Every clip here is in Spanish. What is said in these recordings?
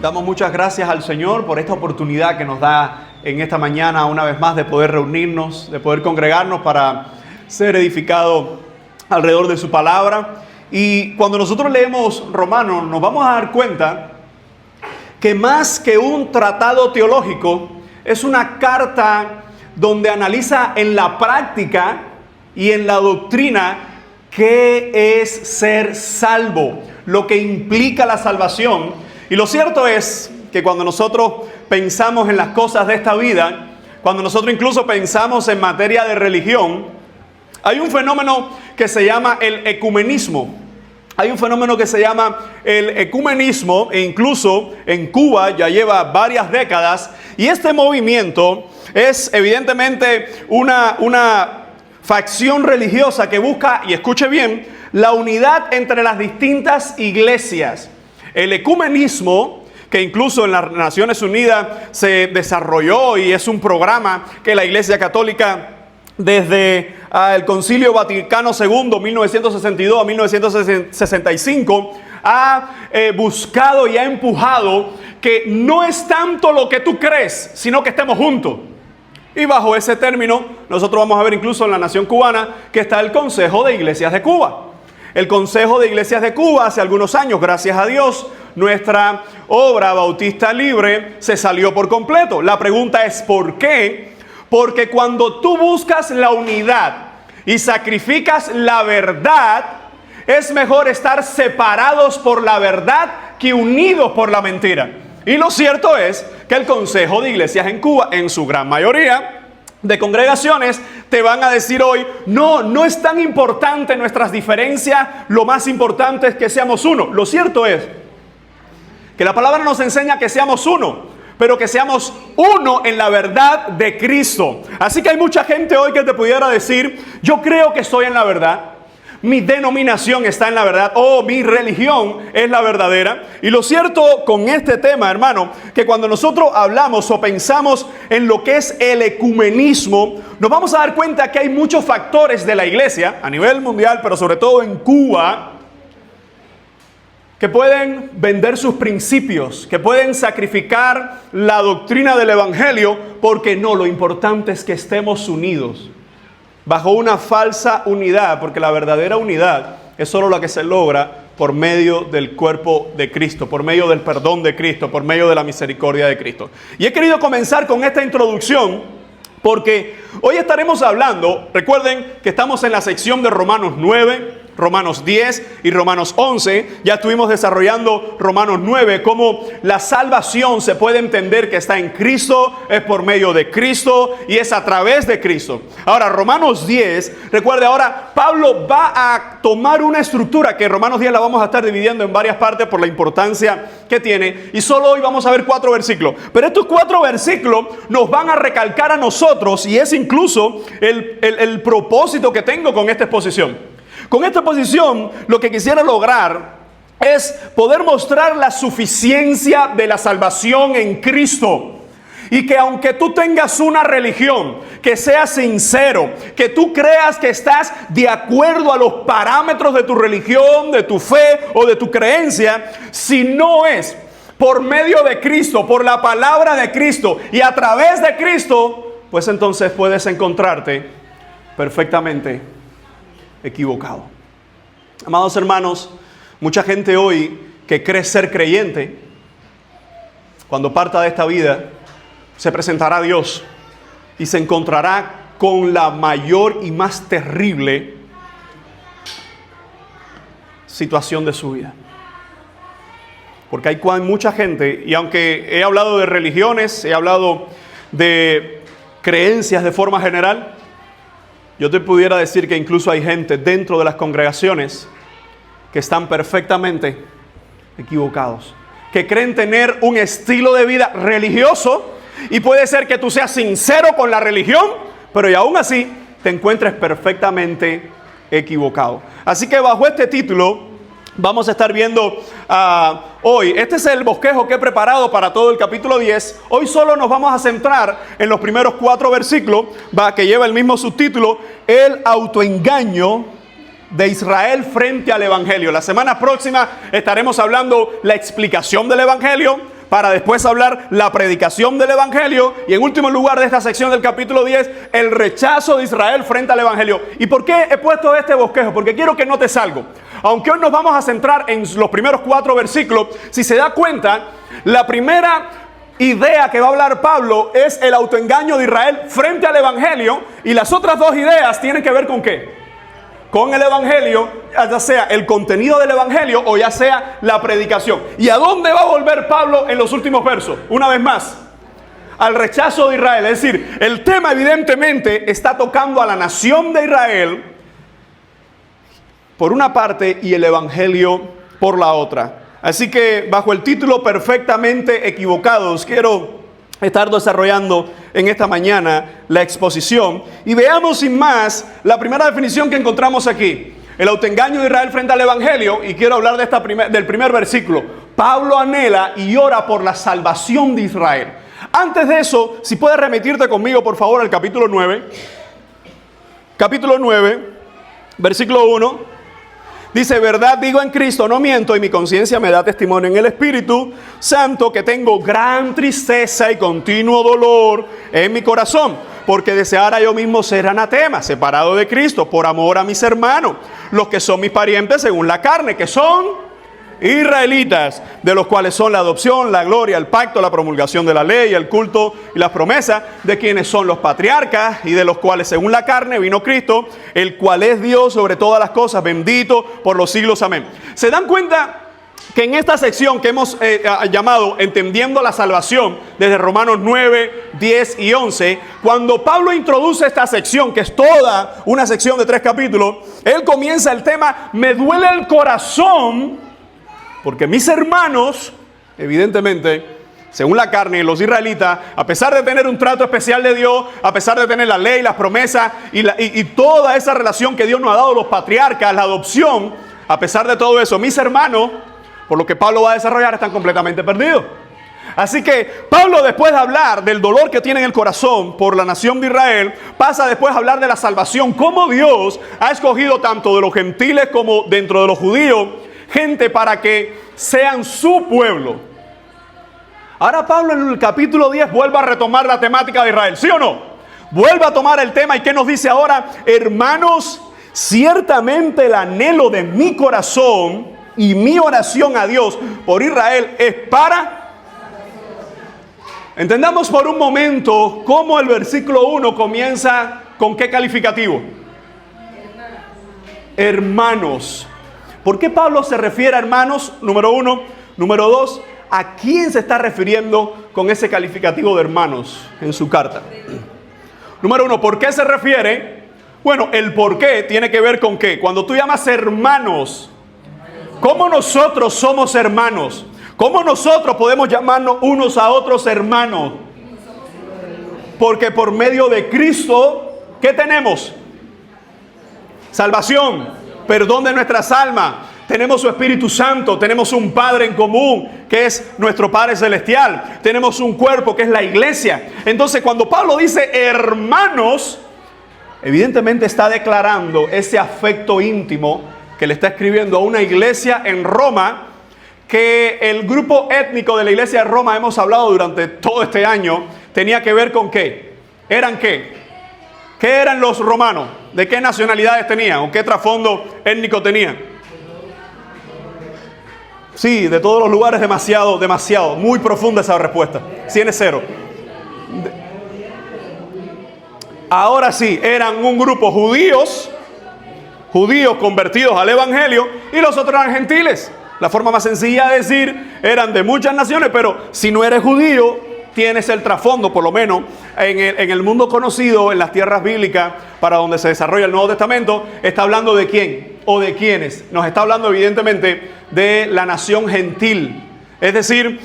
Damos muchas gracias al Señor por esta oportunidad que nos da en esta mañana una vez más de poder reunirnos, de poder congregarnos para ser edificados alrededor de su palabra. Y cuando nosotros leemos Romanos nos vamos a dar cuenta que más que un tratado teológico es una carta donde analiza en la práctica y en la doctrina qué es ser salvo, lo que implica la salvación. Y lo cierto es que cuando nosotros pensamos en las cosas de esta vida, cuando nosotros incluso pensamos en materia de religión, hay un fenómeno que se llama el ecumenismo. Hay un fenómeno que se llama el ecumenismo, e incluso en Cuba ya lleva varias décadas. Y este movimiento es evidentemente una facción religiosa que busca, y escuche bien, la unidad entre las distintas iglesias. El ecumenismo, que incluso en las Naciones Unidas se desarrolló y es un programa que la Iglesia Católica desde el Concilio Vaticano II, 1962 a 1965, ha buscado y ha empujado que no es tanto lo que tú crees, sino que estemos juntos. Y bajo ese término, nosotros vamos a ver incluso en la nación cubana que está el Consejo de Iglesias de Cuba. El Consejo de Iglesias de Cuba hace algunos años, gracias a Dios, nuestra obra Bautista Libre se salió por completo. La pregunta es ¿por qué? Porque cuando tú buscas la unidad y sacrificas la verdad, es mejor estar separados por la verdad que unidos por la mentira. Y lo cierto es que el Consejo de Iglesias en Cuba, en su gran mayoría de congregaciones, te van a decir hoy, no es tan importante nuestras diferencias, lo más importante es que seamos uno. Lo cierto es que la palabra nos enseña que seamos uno, pero que seamos uno en la verdad de Cristo. Así que hay mucha gente hoy que te pudiera decir, yo creo que estoy en la verdad, mi denominación está en la verdad, o mi religión es la verdadera. Y lo cierto con este tema, hermano, que cuando nosotros hablamos o pensamos en lo que es el ecumenismo, nos vamos a dar cuenta que hay muchos factores de la iglesia a nivel mundial, pero sobre todo en Cuba, que pueden vender sus principios, que pueden sacrificar la doctrina del evangelio, porque no, lo importante es que estemos unidos bajo una falsa unidad, porque la verdadera unidad es solo la que se logra por medio del cuerpo de Cristo, por medio del perdón de Cristo, por medio de la misericordia de Cristo. Y he querido comenzar con esta introducción porque hoy estaremos hablando, recuerden que estamos en la sección de Romanos 9, Romanos 10 y Romanos 11. Ya estuvimos desarrollando Romanos 9, cómo la salvación se puede entender que está en Cristo, es por medio de Cristo y es a través de Cristo. Ahora, Romanos 10, recuerde ahora, Pablo va a tomar una estructura que Romanos 10 la vamos a estar dividiendo en varias partes por la importancia que tiene. Y solo hoy vamos a ver 4 versículos. Pero estos 4 versículos nos van a recalcar a nosotros, y es incluso el propósito que tengo con esta exposición. Con esta exposición, lo que quisiera lograr es poder mostrar la suficiencia de la salvación en Cristo. Y que aunque tú tengas una religión, que seas sincero, que tú creas que estás de acuerdo a los parámetros de tu religión, de tu fe o de tu creencia, si no es por medio de Cristo, por la palabra de Cristo y a través de Cristo, pues entonces puedes encontrarte perfectamente equivocado. Amados hermanos, mucha gente hoy que cree ser creyente, cuando parta de esta vida, se presentará a Dios y se encontrará con la mayor y más terrible situación de su vida. Porque hay mucha gente, y aunque he hablado de religiones, he hablado de creencias de forma general, yo te pudiera decir que incluso hay gente dentro de las congregaciones que están perfectamente equivocados, que creen tener un estilo de vida religioso, y puede ser que tú seas sincero con la religión, pero y aún así te encuentres perfectamente equivocado. Así que bajo este título vamos a estar viendo hoy, este es el bosquejo que he preparado para todo el capítulo 10. Hoy solo nos vamos a centrar en los primeros 4 versículos, que lleva el mismo subtítulo, el autoengaño de Israel frente al evangelio. La semana próxima estaremos hablando la explicación del evangelio, para después hablar la predicación del Evangelio y en último lugar de esta sección del capítulo 10, el rechazo de Israel frente al Evangelio. ¿Y por qué he puesto este bosquejo? Porque quiero que notes algo. Aunque hoy nos vamos a centrar en los primeros 4 versículos, si se da cuenta, la primera idea que va a hablar Pablo es el autoengaño de Israel frente al Evangelio, y las otras 2 ideas tienen que ver ¿con qué? Con el Evangelio, ya sea el contenido del Evangelio o ya sea la predicación. ¿Y a dónde va a volver Pablo en los últimos versos? Una vez más, al rechazo de Israel. Es decir, el tema evidentemente está tocando a la nación de Israel por una parte y el Evangelio por la otra. Así que bajo el título Perfectamente Equivocados, quiero estar desarrollando en esta mañana la exposición y veamos sin más la primera definición que encontramos aquí, el autoengaño de Israel frente al Evangelio, y quiero hablar de del primer versículo. Pablo anhela y ora por la salvación de Israel. Antes de eso, si puedes remitirte conmigo por favor al capítulo 9, versículo 1. Dice, verdad digo en Cristo, no miento, y mi conciencia me da testimonio en el Espíritu Santo que tengo gran tristeza y continuo dolor en mi corazón, porque deseara yo mismo ser anatema, separado de Cristo, por amor a mis hermanos, los que son mis parientes según la carne, que son israelitas, de los cuales son la adopción, la gloria, el pacto, la promulgación de la ley, el culto y las promesas, de quienes son los patriarcas y de los cuales según la carne vino Cristo, el cual es Dios sobre todas las cosas, bendito por los siglos, amén. ¿Se dan cuenta que en esta sección que hemos llamado Entendiendo la Salvación, desde Romanos 9, 10 y 11, cuando Pablo introduce esta sección, que es toda una sección de 3 capítulos, él comienza el tema, me duele el corazón, porque mis hermanos, evidentemente, según la carne, los israelitas, a pesar de tener un trato especial de Dios, a pesar de tener la ley, las promesas y toda esa relación que Dios nos ha dado, los patriarcas, la adopción, a pesar de todo eso, mis hermanos, por lo que Pablo va a desarrollar, están completamente perdidos. Así que Pablo, después de hablar del dolor que tiene en el corazón por la nación de Israel, pasa después a hablar de la salvación, cómo Dios ha escogido tanto de los gentiles como dentro de los judíos, gente para que sean su pueblo. Ahora Pablo en el capítulo 10 vuelve a retomar la temática de Israel, ¿sí o no? Vuelve a tomar el tema y ¿qué nos dice ahora? Hermanos, ciertamente el anhelo de mi corazón y mi oración a Dios por Israel es para... Entendamos por un momento cómo el versículo 1 comienza con qué calificativo. Hermanos. ¿Por qué Pablo se refiere a hermanos? Número 1. Número 2. ¿A quién se está refiriendo con ese calificativo de hermanos en su carta? Número 1. ¿Por qué se refiere? Bueno, el por qué tiene que ver con qué. Cuando tú llamas hermanos, ¿cómo nosotros somos hermanos? ¿Cómo nosotros podemos llamarnos unos a otros hermanos? Porque por medio de Cristo, ¿qué tenemos? Salvación. Perdón de nuestras almas, tenemos su Espíritu Santo, tenemos un Padre en común, que es nuestro Padre Celestial, tenemos un cuerpo que es la iglesia. Entonces cuando Pablo dice hermanos, evidentemente está declarando ese afecto íntimo que le está escribiendo a una iglesia en Roma, que el grupo étnico de la iglesia de Roma, hemos hablado durante todo este año, tenía que ver con qué. ¿Eran qué? ¿Qué eran los romanos? ¿De qué nacionalidades tenían? ¿O qué trasfondo étnico tenían? Sí, de todos los lugares demasiado, muy profunda esa respuesta. 100-0. Ahora sí, eran un grupo judíos convertidos al evangelio, y los otros eran gentiles. La forma más sencilla de decir, eran de muchas naciones, pero si no eres judío, tienes el trasfondo, por lo menos en el mundo conocido, en las tierras bíblicas, para donde se desarrolla el Nuevo Testamento, está hablando de quién o de quiénes. Nos está hablando evidentemente de la nación gentil. Es decir,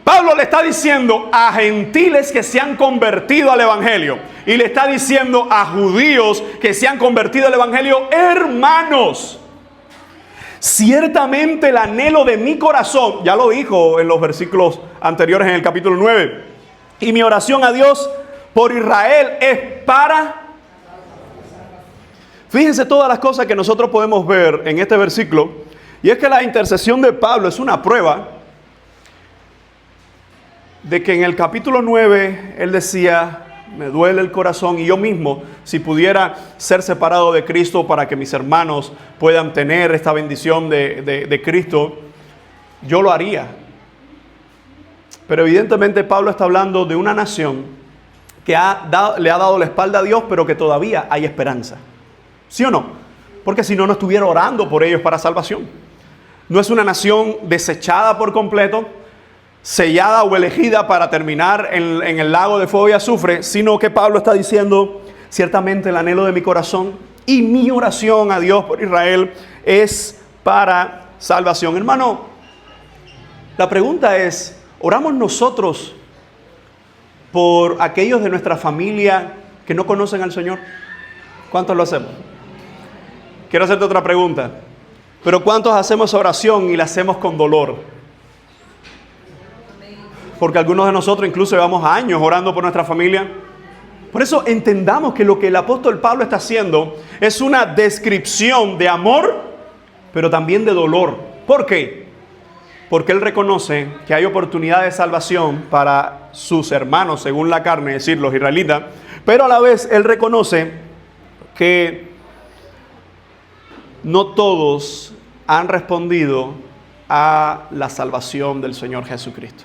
Pablo le está diciendo a gentiles que se han convertido al evangelio, y le está diciendo a judíos que se han convertido al evangelio, hermanos, ciertamente el anhelo de mi corazón, ya lo dijo en los versículos anteriores en el capítulo 9, y mi oración a Dios por Israel es para... Fíjense todas las cosas que nosotros podemos ver en este versículo, y es que la intercesión de Pablo es una prueba de que en el capítulo 9 él decía, me duele el corazón, y yo mismo, si pudiera ser separado de Cristo para que mis hermanos puedan tener esta bendición de Cristo, yo lo haría. Pero evidentemente Pablo está hablando de una nación que le ha dado la espalda a Dios, pero que todavía hay esperanza. ¿Sí o no? Porque si no, no estuviera orando por ellos para salvación. No es una nación desechada por completo, sellada o elegida para terminar en el lago de fuego y azufre, sino que Pablo está diciendo, ciertamente el anhelo de mi corazón y mi oración a Dios por Israel es para salvación. Hermano, la pregunta es, ¿oramos nosotros por aquellos de nuestra familia que no conocen al Señor? ¿Cuántos lo hacemos? Quiero hacerte otra pregunta. ¿Pero cuántos hacemos oración y la hacemos con dolor? Porque algunos de nosotros incluso llevamos años orando por nuestra familia. Por eso entendamos que lo que el apóstol Pablo está haciendo es una descripción de amor, pero también de dolor. ¿Por qué? Porque él reconoce que hay oportunidad de salvación para sus hermanos según la carne, es decir, los israelitas, pero a la vez él reconoce que no todos han respondido a la salvación del Señor Jesucristo.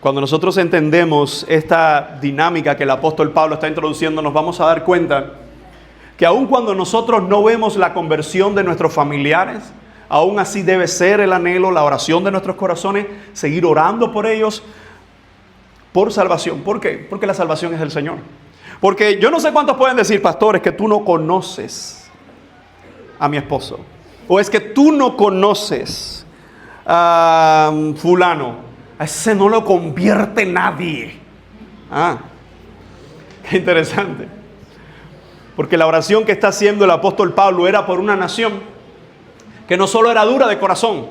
Cuando nosotros entendemos esta dinámica que el apóstol Pablo está introduciendo, nos vamos a dar cuenta que aun cuando nosotros no vemos la conversión de nuestros familiares, aún así debe ser el anhelo, la oración de nuestros corazones, seguir orando por ellos, por salvación. ¿Por qué? Porque la salvación es del Señor. Porque yo no sé cuántos pueden decir, pastores, que tú no conoces a mi esposo. O es que tú no conoces a fulano. A ese no lo convierte nadie. Qué interesante. Porque la oración que está haciendo el apóstol Pablo era por una nación que no solo era dura de corazón,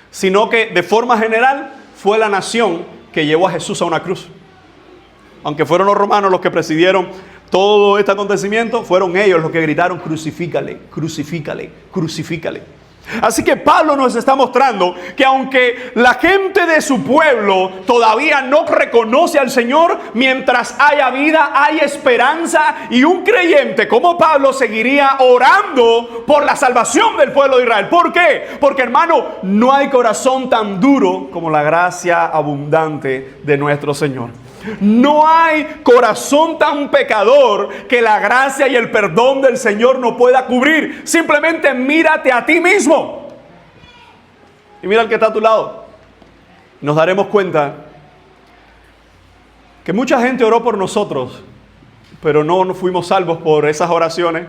sino que de forma general fue la nación que llevó a Jesús a una cruz. Aunque fueron los romanos los que presidieron todo este acontecimiento, fueron ellos los que gritaron, crucifícale, crucifícale, crucifícale. Así que Pablo nos está mostrando que aunque la gente de su pueblo todavía no reconoce al Señor, mientras haya vida, hay esperanza, y un creyente como Pablo seguiría orando por la salvación del pueblo de Israel. ¿Por qué? Porque, hermano, no hay corazón tan duro como la gracia abundante de nuestro Señor. No hay corazón tan pecador que la gracia y el perdón del Señor no pueda cubrir. Simplemente mírate a ti mismo y mira al que está a tu lado. Nos daremos cuenta que mucha gente oró por nosotros, pero no fuimos salvos por esas oraciones,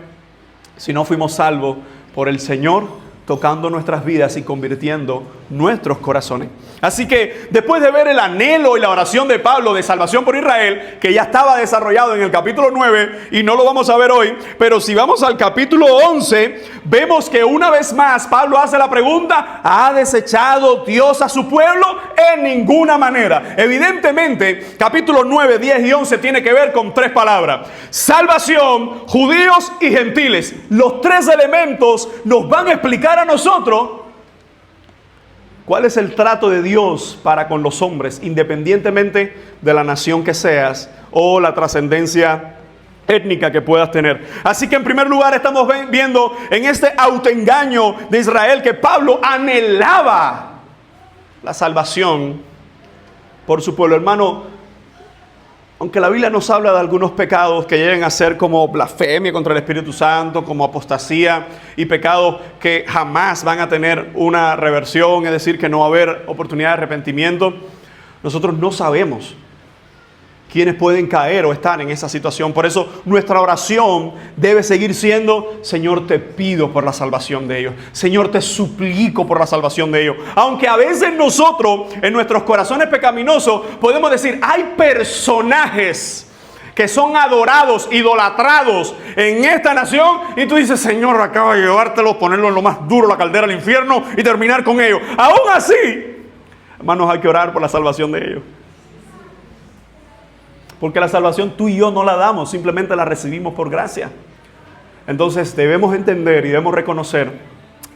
sino fuimos salvos por el Señor tocando nuestras vidas y convirtiendo nuestros corazones. Así que después de ver el anhelo y la oración de Pablo de salvación por Israel, que ya estaba desarrollado en el capítulo 9, y no lo vamos a ver hoy, pero si vamos al capítulo 11, vemos que una vez más Pablo hace la pregunta, ¿ha desechado Dios a su pueblo? En ninguna manera. Evidentemente, capítulo 9, 10 y 11 tiene que ver con tres palabras: salvación, judíos y gentiles. Los tres elementos nos van a explicar a nosotros cuál es el trato de Dios para con los hombres, independientemente de la nación que seas o la trascendencia étnica que puedas tener. Así que en primer lugar estamos viendo en este autoengaño de Israel que Pablo anhelaba la salvación por su pueblo. Hermano, aunque la Biblia nos habla de algunos pecados que lleguen a ser como blasfemia contra el Espíritu Santo, como apostasía y pecados que jamás van a tener una reversión, es decir, que no va a haber oportunidad de arrepentimiento, nosotros no sabemos quiénes pueden caer o estar en esa situación. Por eso nuestra oración debe seguir siendo: Señor, te pido por la salvación de ellos. Señor, te suplico por la salvación de ellos. Aunque a veces nosotros, en nuestros corazones pecaminosos, podemos decir, hay personajes que son adorados, idolatrados en esta nación, y tú dices, Señor, acaba de llevártelos, ponerlo en lo más duro, la caldera del infierno, y terminar con ellos. Aún así, hermanos, hay que orar por la salvación de ellos. Porque la salvación tú y yo no la damos, simplemente la recibimos por gracia. Entonces debemos entender y debemos reconocer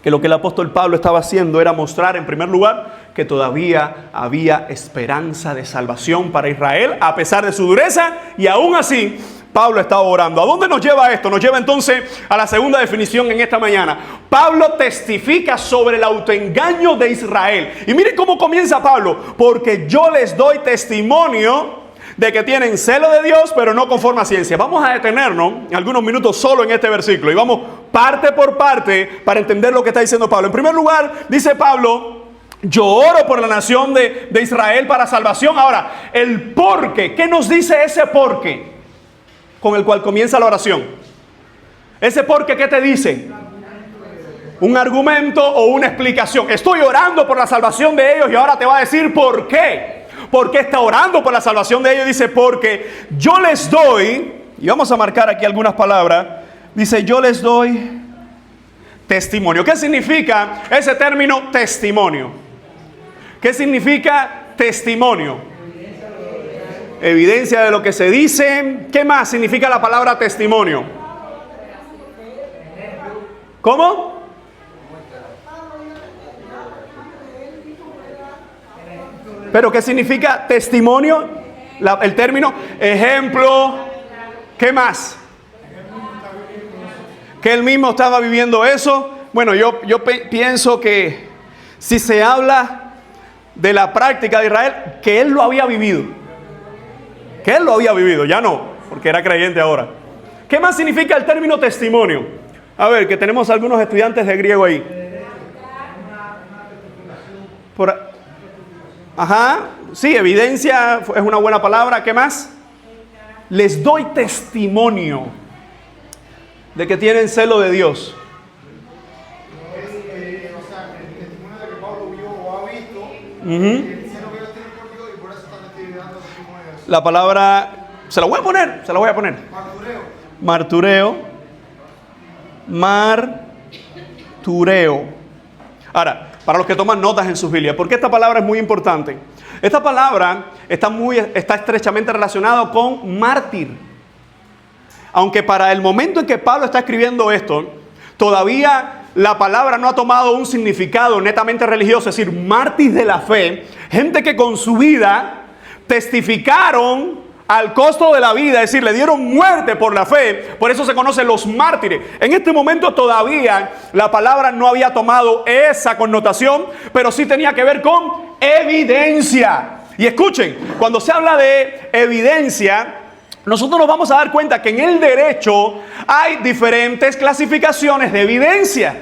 que lo que el apóstol Pablo estaba haciendo era mostrar en primer lugar que todavía había esperanza de salvación para Israel a pesar de su dureza, y aún así Pablo estaba orando. ¿A dónde nos lleva esto? Nos lleva entonces a la segunda definición en esta mañana. Pablo testifica sobre el autoengaño de Israel. Y miren cómo comienza Pablo: porque yo les doy testimonio de que tienen celo de Dios, pero no conforme a ciencia. Vamos a detenernos algunos minutos solo en este versículo y vamos parte por parte para entender lo que está diciendo Pablo. En primer lugar, dice Pablo: yo oro por la nación de Israel para salvación. Ahora, el por qué. ¿Qué nos dice ese por qué con el cual comienza la oración? Ese por qué, ¿qué te dice? Un argumento o una explicación. Estoy orando por la salvación de ellos, y ahora te va a decir por qué. ¿Por qué está orando por la salvación de ellos? Dice: porque yo les doy, y vamos a marcar aquí algunas palabras. Dice: yo les doy testimonio. ¿Qué significa ese término testimonio? ¿Qué significa testimonio? Evidencia de lo que se dice. ¿Qué más significa la palabra testimonio? ¿Cómo? ¿Pero qué significa testimonio? El término ejemplo. ¿Qué más? Que él mismo estaba viviendo eso. Bueno, yo pienso que si se habla de la práctica de Israel, que él lo había vivido. Que él lo había vivido, ya no, porque era creyente ahora. ¿Qué más significa el término testimonio? A ver, que tenemos algunos estudiantes de griego ahí. Ajá, sí, evidencia es una buena palabra. ¿Qué más? Les doy testimonio de que tienen celo de Dios. O sea, el testimonio de que Pablo vio o ha visto, y por eso están dando testimonio de eso. La palabra, se la voy a poner. Martureo. Ahora, para los que toman notas en sus Biblias, porque esta palabra es muy importante. Esta palabra está estrechamente relacionada con mártir. Aunque para el momento en que Pablo está escribiendo esto, todavía la palabra no ha tomado un significado netamente religioso, es decir, mártir de la fe, gente que con su vida testificaron al costo de la vida, es decir, le dieron muerte por la fe. Por eso se conocen los mártires. En este momento todavía la palabra no había tomado esa connotación, pero sí tenía que ver con evidencia. Y escuchen, cuando se habla de evidencia, nosotros nos vamos a dar cuenta que en el derecho hay diferentes clasificaciones de evidencia.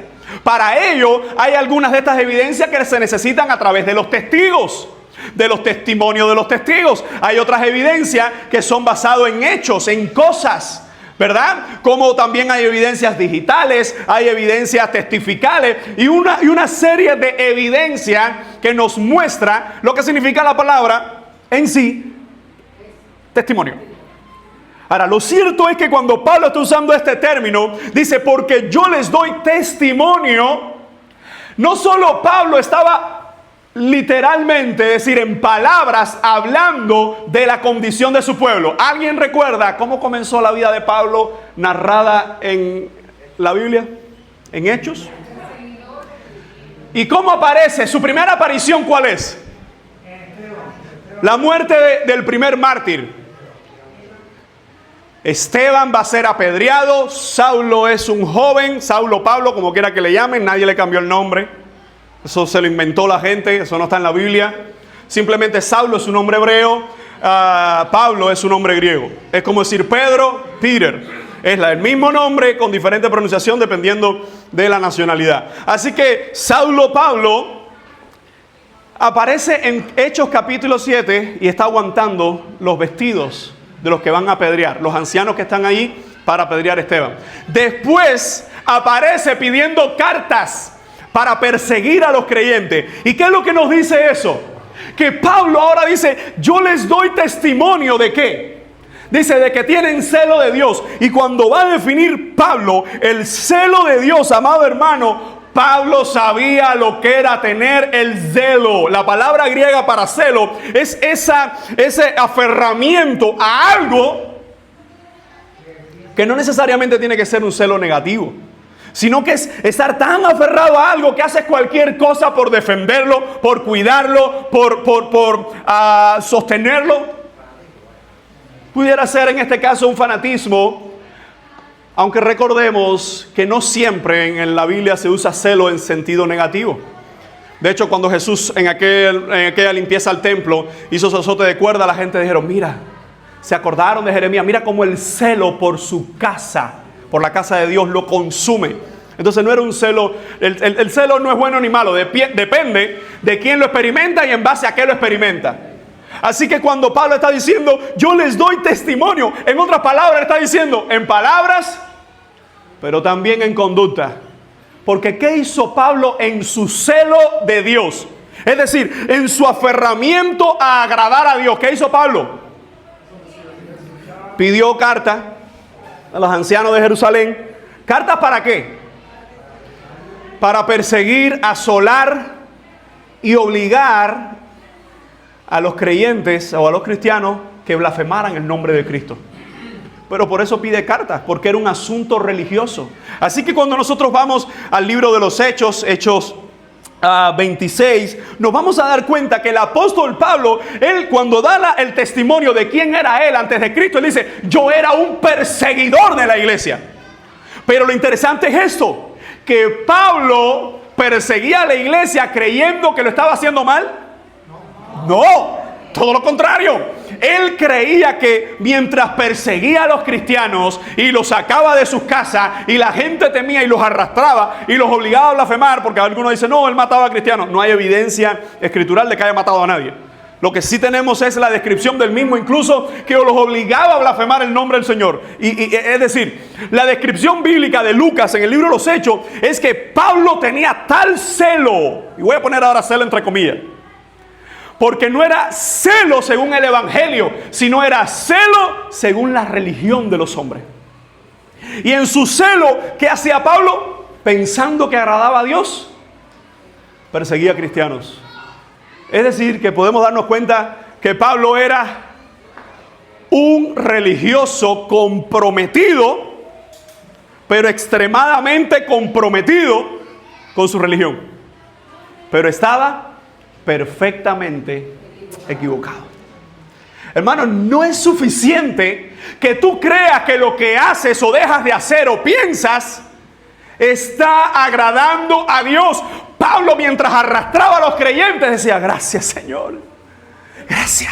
Para ello hay algunas de estas evidencias que se necesitan a través de los testigos, de los testimonios de los testigos. Hay otras evidencias que son basadas en hechos, en cosas, ¿verdad? Como también hay evidencias digitales, hay evidencias testificales y una serie de evidencias que nos muestra lo que significa la palabra en sí, testimonio. Ahora, lo cierto es que cuando Pablo está usando este término, dice: porque yo les doy testimonio, no solo Pablo estaba literalmente, es decir, en palabras, hablando de la condición de su pueblo. ¿Alguien recuerda cómo comenzó la vida de Pablo narrada en la Biblia? ¿En Hechos? ¿Y cómo aparece? ¿Su primera aparición cuál es? La muerte del primer mártir. Esteban va a ser apedreado. Saulo es un joven, Saulo Pablo, como quiera que le llamen, nadie le cambió el nombre. Eso se lo inventó la gente, eso no está en la Biblia. Simplemente Saulo es un nombre hebreo, Pablo es un nombre griego. Es como decir Pedro, Peter. Es el mismo nombre con diferente pronunciación dependiendo de la nacionalidad. Así que Saulo Pablo aparece en Hechos capítulo 7 y está aguantando los vestidos de los que van a apedrear, los ancianos que están ahí para apedrear a Esteban. Después aparece pidiendo cartas para perseguir a los creyentes. ¿Y qué es lo que nos dice eso? Que Pablo ahora dice: yo les doy testimonio de qué. Dice de que tienen celo de Dios. Y cuando va a definir Pablo el celo de Dios, amado hermano, Pablo sabía lo que era tener el celo. La palabra griega para celo es ese aferramiento a algo que no necesariamente tiene que ser un celo negativo, sino que es estar tan aferrado a algo que haces cualquier cosa por defenderlo, por cuidarlo, por sostenerlo. Pudiera ser en este caso un fanatismo, aunque recordemos que no siempre en la Biblia se usa celo en sentido negativo. De hecho, cuando Jesús en aquella limpieza al templo hizo su azote de cuerda, la gente dijeron, mira, se acordaron de Jeremías, mira cómo el celo por su casa, por la casa de Dios, lo consume. Entonces no era un celo, el celo no es bueno ni malo, depende de quién lo experimenta y en base a qué lo experimenta. Así que cuando Pablo está diciendo, yo les doy testimonio, en otras palabras está diciendo, en palabras, pero también en conducta. Porque ¿qué hizo Pablo en su celo de Dios? Es decir, en su aferramiento a agradar a Dios. ¿Qué hizo Pablo? Pidió carta a los ancianos de Jerusalén. ¿Cartas para qué? Para perseguir, asolar y obligar a los creyentes o a los cristianos que blasfemaran el nombre de Cristo. Pero por eso pide cartas, porque era un asunto religioso. Así que cuando nosotros vamos al libro de los Hechos 26, nos vamos a dar cuenta que el apóstol Pablo, él cuando da el testimonio de quién era él antes de Cristo, él dice, yo era un perseguidor de la iglesia. Pero lo interesante es esto, que Pablo perseguía a la iglesia creyendo que lo estaba haciendo mal. No, todo lo contrario. Él creía que mientras perseguía a los cristianos y los sacaba de sus casas y la gente temía y los arrastraba y los obligaba a blasfemar, porque algunos dicen, no, él mataba a cristianos. No hay evidencia escritural de que haya matado a nadie. Lo que sí tenemos es la descripción del mismo, incluso que los obligaba a blasfemar el nombre del Señor. Y es decir, la descripción bíblica de Lucas en el libro de los Hechos es que Pablo tenía tal celo, y voy a poner ahora celo entre comillas, porque no era celo según el evangelio, sino era celo según la religión de los hombres. Y en su celo, ¿qué hacía Pablo? Pensando que agradaba a Dios, perseguía a cristianos. Es decir, que podemos darnos cuenta que Pablo era un religioso comprometido, pero extremadamente comprometido con su religión. Pero estaba perfectamente equivocado. Hermano, no es suficiente que tú creas que lo que haces o dejas de hacer o piensas está agradando a Dios. Pablo, mientras arrastraba a los creyentes, decía, gracias Señor, gracias,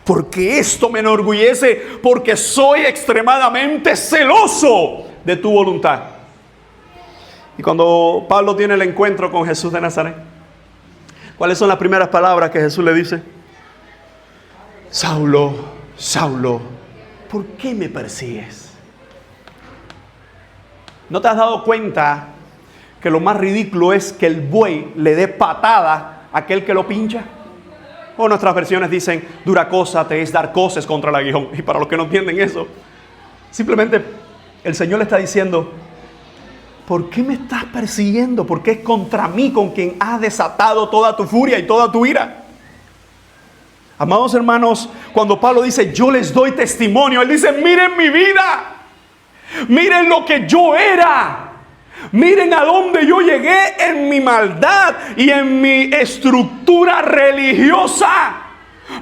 porque esto me enorgullece, porque soy extremadamente celoso de tu voluntad. Y cuando Pablo tiene el encuentro con Jesús de Nazaret, ¿cuáles son las primeras palabras que Jesús le dice? Saulo, Saulo, ¿por qué me persigues? ¿No te has dado cuenta que lo más ridículo es que el buey le dé patada a aquel que lo pincha? O nuestras versiones dicen, dura cosa te es dar coces contra el aguijón. Y para los que no entienden eso, simplemente el Señor le está diciendo, ¿por qué me estás persiguiendo? Porque es contra mí con quien has desatado toda tu furia y toda tu ira. Amados hermanos, cuando Pablo dice, yo les doy testimonio, él dice, miren mi vida, miren lo que yo era, miren a dónde yo llegué en mi maldad y en mi estructura religiosa.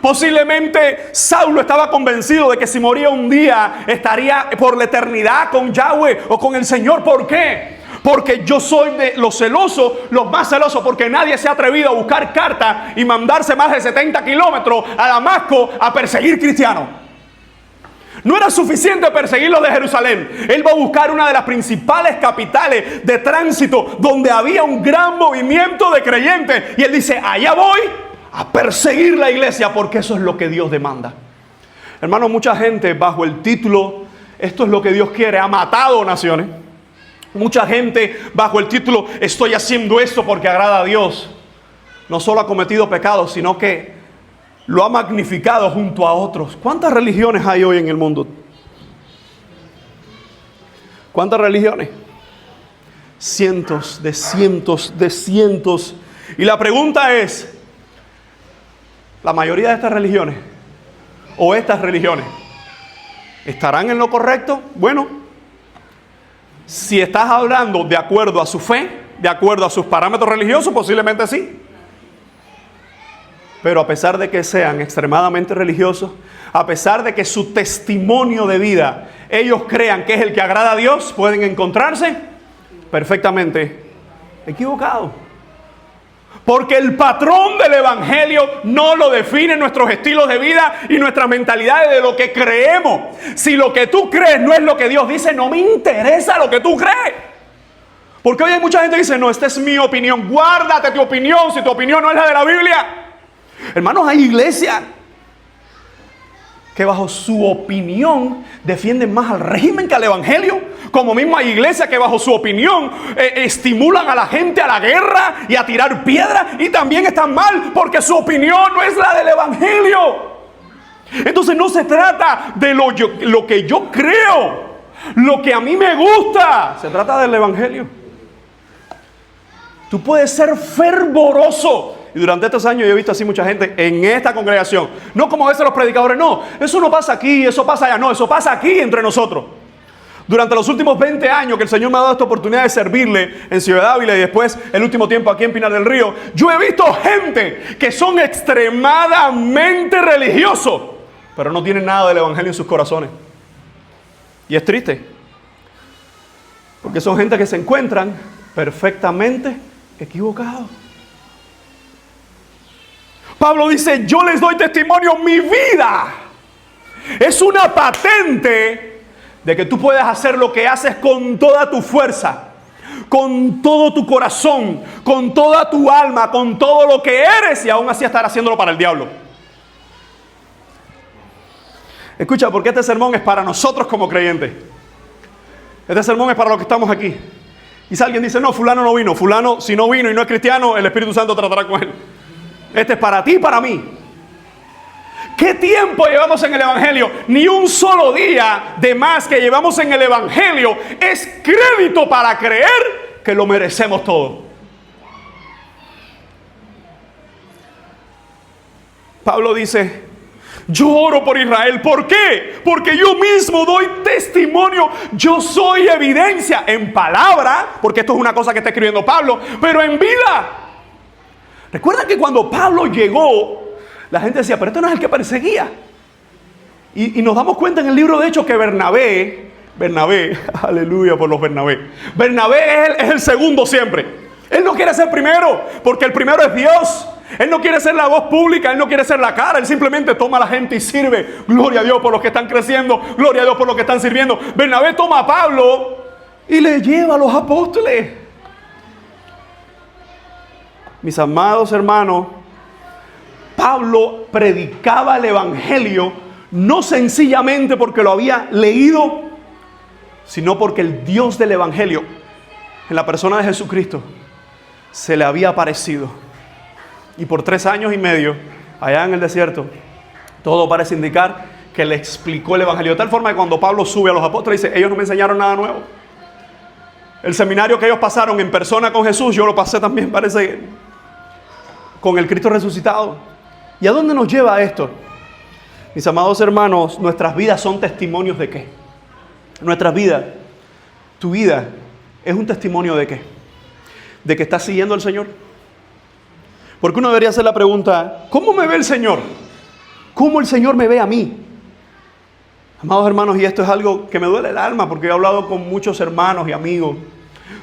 Posiblemente Saulo estaba convencido de que si moría un día estaría por la eternidad con Yahweh o con el Señor. ¿Por qué? Porque yo soy de los celosos, los más celosos, porque nadie se ha atrevido a buscar carta y mandarse más de 70 kilómetros a Damasco a perseguir cristianos. No era suficiente perseguirlos de Jerusalén. Él va a buscar una de las principales capitales de tránsito donde había un gran movimiento de creyentes. Y él dice, allá voy a perseguir la iglesia porque eso es lo que Dios demanda. Hermano, mucha gente bajo el título, esto es lo que Dios quiere, ha matado naciones. Mucha gente bajo el título, estoy haciendo esto porque agrada a Dios, no solo ha cometido pecados, sino que lo ha magnificado junto a otros. ¿Cuántas religiones hay hoy en el mundo? ¿Cuántas religiones? Cientos de cientos de cientos. Y la pregunta es, la mayoría de estas religiones ¿estarán en lo correcto? Bueno, Si estás hablando de acuerdo a su fe, de acuerdo a sus parámetros religiosos, posiblemente sí. Pero a pesar de que sean extremadamente religiosos, a pesar de que su testimonio de vida ellos crean que es el que agrada a Dios, pueden encontrarse perfectamente equivocados. Porque el patrón del evangelio no lo definen nuestros estilos de vida y nuestras mentalidades de lo que creemos. Si lo que tú crees no es lo que Dios dice, no me interesa lo que tú crees. Porque hoy hay mucha gente que dice, no, esta es mi opinión. Guárdate tu opinión si tu opinión no es la de la Biblia. Hermanos, hay iglesias que bajo su opinión defienden más al régimen que al evangelio. Como mismo hay iglesias que bajo su opinión estimulan a la gente a la guerra y a tirar piedras, y también están mal porque su opinión no es la del evangelio. Entonces no se trata de lo que yo creo, lo que a mí me gusta. Se trata del evangelio. Tú puedes ser fervoroso. Y durante estos años yo he visto así mucha gente en esta congregación. No como a veces los predicadores, no, eso no pasa aquí, eso pasa allá. No, eso pasa aquí entre nosotros. Durante los últimos 20 años que el Señor me ha dado esta oportunidad de servirle en Ciudad Ávila y después el último tiempo aquí en Pinar del Río, yo he visto gente que son extremadamente religiosos, pero no tienen nada del evangelio en sus corazones. Y es triste, porque son gente que se encuentran perfectamente equivocados. Pablo dice, yo les doy testimonio, mi vida es una patente de que tú puedes hacer lo que haces con toda tu fuerza, con todo tu corazón, con toda tu alma, con todo lo que eres, y aún así estar haciéndolo para el diablo. Escucha, porque este sermón es para nosotros como creyentes. Este sermón es para los que estamos aquí. Y si alguien dice, no, fulano no vino, fulano si no vino y no es cristiano, el Espíritu Santo tratará con él. Este es para ti y para mí. ¿Qué tiempo llevamos en el evangelio? Ni un solo día de más que llevamos en el evangelio es crédito para creer que lo merecemos todo. Pablo dice, yo oro por Israel. ¿Por qué? Porque yo mismo doy testimonio. Yo soy evidencia en palabra, porque esto es una cosa que está escribiendo Pablo, pero en vida. Recuerda que cuando Pablo llegó, la gente decía, pero este no es el que perseguía. Y nos damos cuenta en el libro de Hechos que Bernabé, aleluya por los Bernabé es el segundo siempre. Él no quiere ser primero, porque el primero es Dios. Él no quiere ser la voz pública, él no quiere ser la cara, él simplemente toma a la gente y sirve. Gloria a Dios por los que están creciendo, gloria a Dios por los que están sirviendo. Bernabé toma a Pablo y le lleva a los apóstoles. Mis amados hermanos, Pablo predicaba el evangelio no sencillamente porque lo había leído, sino porque el Dios del evangelio, en la persona de Jesucristo, se le había aparecido. Y por 3 años y medio, allá en el desierto, todo parece indicar que le explicó el evangelio. De tal forma que cuando Pablo sube a los apóstoles, dice, ellos no me enseñaron nada nuevo. El seminario que ellos pasaron en persona con Jesús, yo lo pasé también, parece, con el Cristo resucitado. ¿Y a dónde nos lleva esto? Mis amados hermanos, nuestras vidas son testimonios de qué. Nuestras vidas, tu vida, es un testimonio de qué. De que estás siguiendo al Señor. Porque uno debería hacer la pregunta, ¿cómo me ve el Señor? ¿Cómo el Señor me ve a mí? Amados hermanos, y esto es algo que me duele el alma, porque he hablado con muchos hermanos y amigos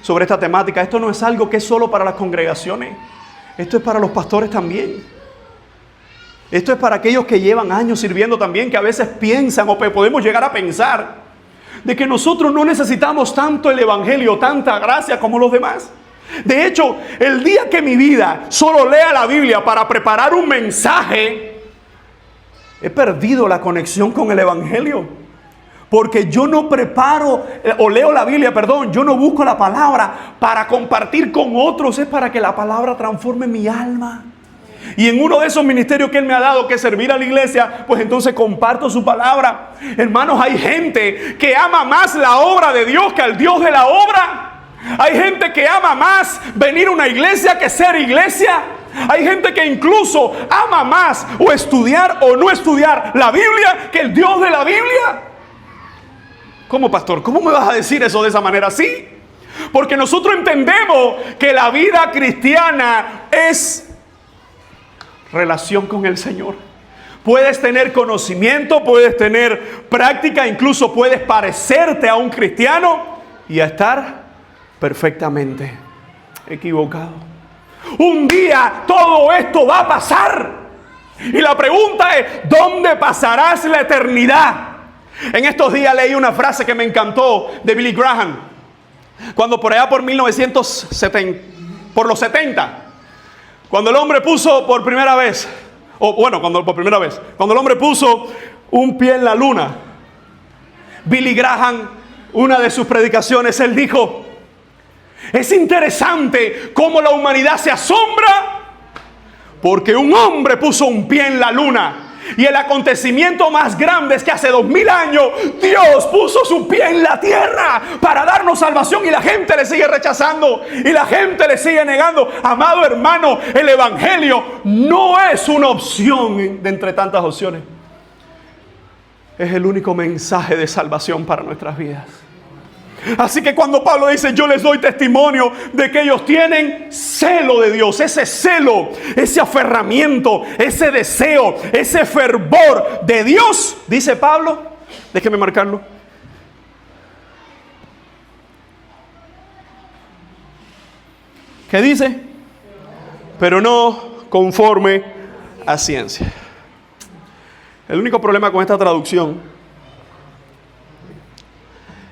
sobre esta temática. Esto no es algo que es solo para las congregaciones. Esto es para los pastores también. Esto es para aquellos que llevan años sirviendo también, que a veces piensan o podemos llegar a pensar de que nosotros no necesitamos tanto el evangelio, tanta gracia como los demás. De hecho, el día que mi vida solo lea la Biblia para preparar un mensaje, he perdido la conexión con el evangelio. Porque yo no preparo o leo la Biblia, yo no busco la palabra para compartir con otros, es para que la palabra transforme mi alma. Y en uno de esos ministerios que Él me ha dado, que es servir a la iglesia, pues entonces comparto su palabra. Hermanos, hay gente que ama más la obra de Dios que al Dios de la obra. Hay gente que ama más venir a una iglesia que ser iglesia. Hay gente que incluso ama más o estudiar o no estudiar la Biblia que el Dios de la Biblia. ¿Cómo, pastor? ¿Cómo me vas a decir eso de esa manera? Sí, porque nosotros entendemos que la vida cristiana es relación con el Señor. Puedes tener conocimiento, puedes tener práctica, incluso puedes parecerte a un cristiano y a estar perfectamente equivocado. Un día todo esto va a pasar. Y la pregunta es, ¿dónde pasarás la eternidad? En estos días leí una frase que me encantó de Billy Graham. Cuando por allá por 1970, por los 70, cuando el hombre puso por primera vez, cuando el hombre puso un pie en la luna, Billy Graham, una de sus predicaciones, él dijo: es interesante cómo la humanidad se asombra porque un hombre puso un pie en la luna. Y el acontecimiento más grande es que hace 2000 años Dios puso su pie en la tierra para darnos salvación, y la gente le sigue rechazando y la gente le sigue negando. Amado hermano, el evangelio no es una opción de entre tantas opciones. Es el único mensaje de salvación para nuestras vidas. Así que cuando Pablo dice: yo les doy testimonio de que ellos tienen celo de Dios, ese celo, ese aferramiento, ese deseo, ese fervor de Dios, dice Pablo, déjeme marcarlo. ¿Qué dice? Pero no conforme a ciencia. El único problema con esta traducción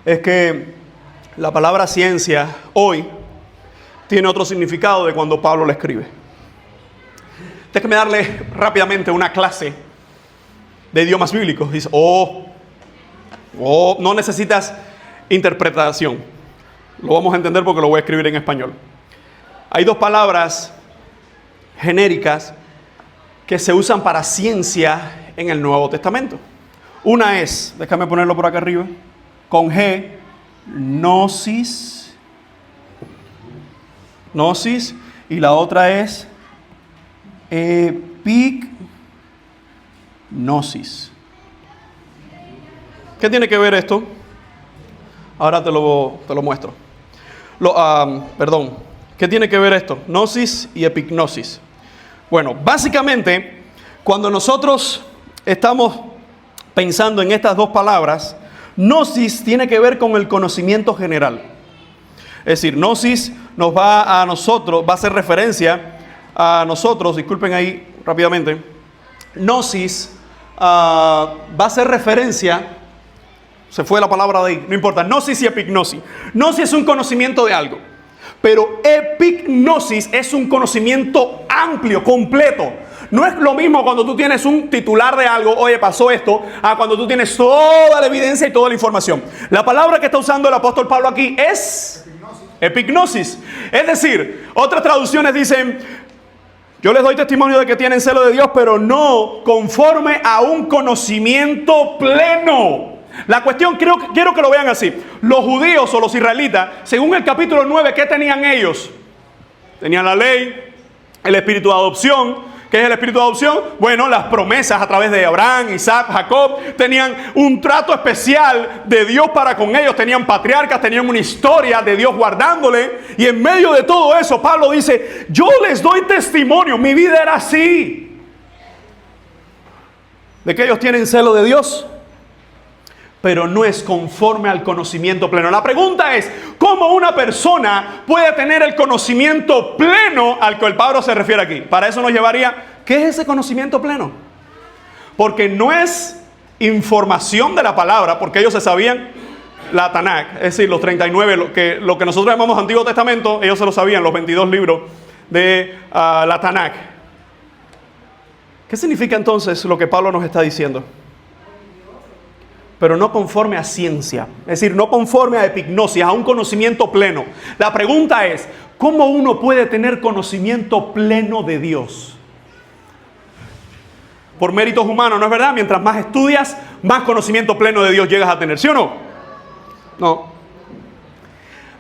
es que la palabra ciencia hoy tiene otro significado de cuando Pablo la escribe. Déjeme darle rápidamente una clase de idiomas bíblicos. Dice, no necesitas interpretación. Lo vamos a entender porque lo voy a escribir en español. Hay dos palabras genéricas que se usan para ciencia en el Nuevo Testamento. Una es, déjame ponerlo por acá arriba, con G, gnosis, y la otra es epignosis. ¿Qué tiene que ver esto? Ahora te lo muestro. ¿Qué tiene que ver esto? Gnosis y epignosis. Bueno, básicamente, cuando nosotros estamos pensando en estas dos palabras, gnosis tiene que ver con el conocimiento general. Es decir, gnosis nos va a hacer referencia a nosotros, disculpen ahí rápidamente. Gnosis va a hacer referencia, se fue la palabra de ahí, no importa, gnosis y epignosis. Gnosis es un conocimiento de algo, pero epignosis es un conocimiento amplio, completo. No es lo mismo cuando tú tienes un titular de algo, oye, pasó esto, a cuando tú tienes toda la evidencia y toda la información. La palabra que está usando el apóstol Pablo aquí es epignosis. Es decir, otras traducciones dicen: yo les doy testimonio de que tienen celo de Dios, pero no conforme a un conocimiento pleno. La cuestión, quiero que lo vean así. Los judíos o los israelitas, según el capítulo 9, ¿qué tenían ellos? Tenían la ley, el espíritu de adopción. ¿Qué es el espíritu de adopción? Bueno, las promesas a través de Abraham, Isaac, Jacob. Tenían un trato especial de Dios para con ellos. Tenían patriarcas, tenían una historia de Dios guardándole. Y en medio de todo eso, Pablo dice: yo les doy testimonio, mi vida era así, de que ellos tienen celo de Dios, pero no es conforme al conocimiento pleno. La pregunta es, ¿cómo una persona puede tener el conocimiento pleno al que el Pablo se refiere aquí? Para eso nos llevaría, ¿qué es ese conocimiento pleno? Porque no es información de la palabra, porque ellos se sabían la Tanakh, es decir, los 39, lo que nosotros llamamos Antiguo Testamento, ellos se lo sabían, los 22 libros de la Tanakh. ¿Qué significa entonces lo que Pablo nos está diciendo? Pero no conforme a ciencia, es decir, no conforme a epignosis, a un conocimiento pleno. La pregunta es, ¿cómo uno puede tener conocimiento pleno de Dios? Por méritos humanos, ¿no es verdad? Mientras más estudias, más conocimiento pleno de Dios llegas a tener, ¿sí o no? No.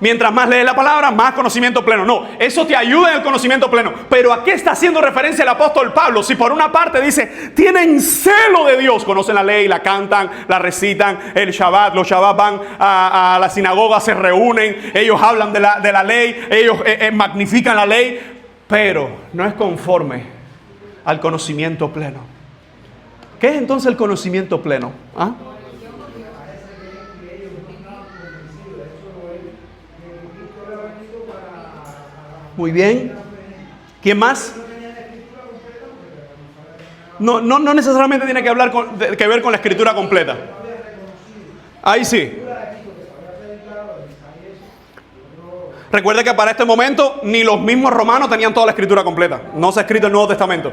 Mientras más lees la palabra, más conocimiento pleno. No, eso te ayuda en el conocimiento pleno. Pero ¿a qué está haciendo referencia el apóstol Pablo? Si por una parte dice, tienen celo de Dios, conocen la ley, la cantan, la recitan, el Shabbat, los Shabbat van a la sinagoga, se reúnen, ellos hablan de la ley, ellos magnifican la ley, pero no es conforme al conocimiento pleno. ¿Qué es entonces el conocimiento pleno? ¿Ah? Muy bien. ¿Quién más? No necesariamente tiene que ver con la escritura completa. Ahí sí. Recuerda que para este momento ni los mismos romanos tenían toda la escritura completa. No se ha escrito el Nuevo Testamento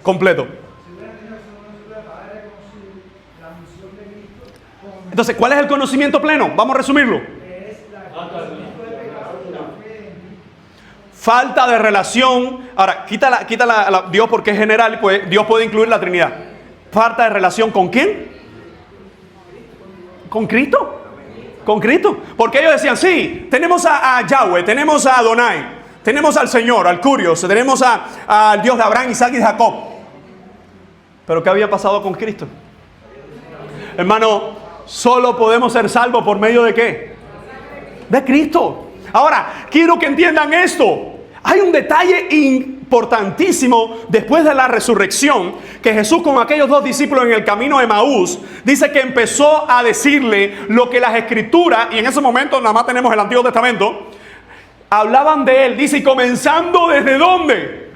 completo. Entonces, ¿cuál es el conocimiento pleno? Vamos a resumirlo. Falta de relación. Ahora, quita Dios porque es general, pues Dios puede incluir la Trinidad. Falta de relación ¿con quién? ¿Con Cristo? Con Cristo. Porque ellos decían, sí, tenemos a Yahweh, tenemos a Adonai, tenemos al Señor, al Curios, tenemos al Dios de Abraham, Isaac y Jacob. Pero ¿qué había pasado con Cristo? Hermano, solo podemos ser salvos por medio de ¿qué? De Cristo. Ahora, quiero que entiendan esto. Hay un detalle importantísimo después de la resurrección, que Jesús con aquellos dos discípulos en el camino de Emaús, dice que empezó a decirle lo que las escrituras, y en ese momento nada más tenemos el Antiguo Testamento, hablaban de él. Dice, y comenzando ¿desde dónde?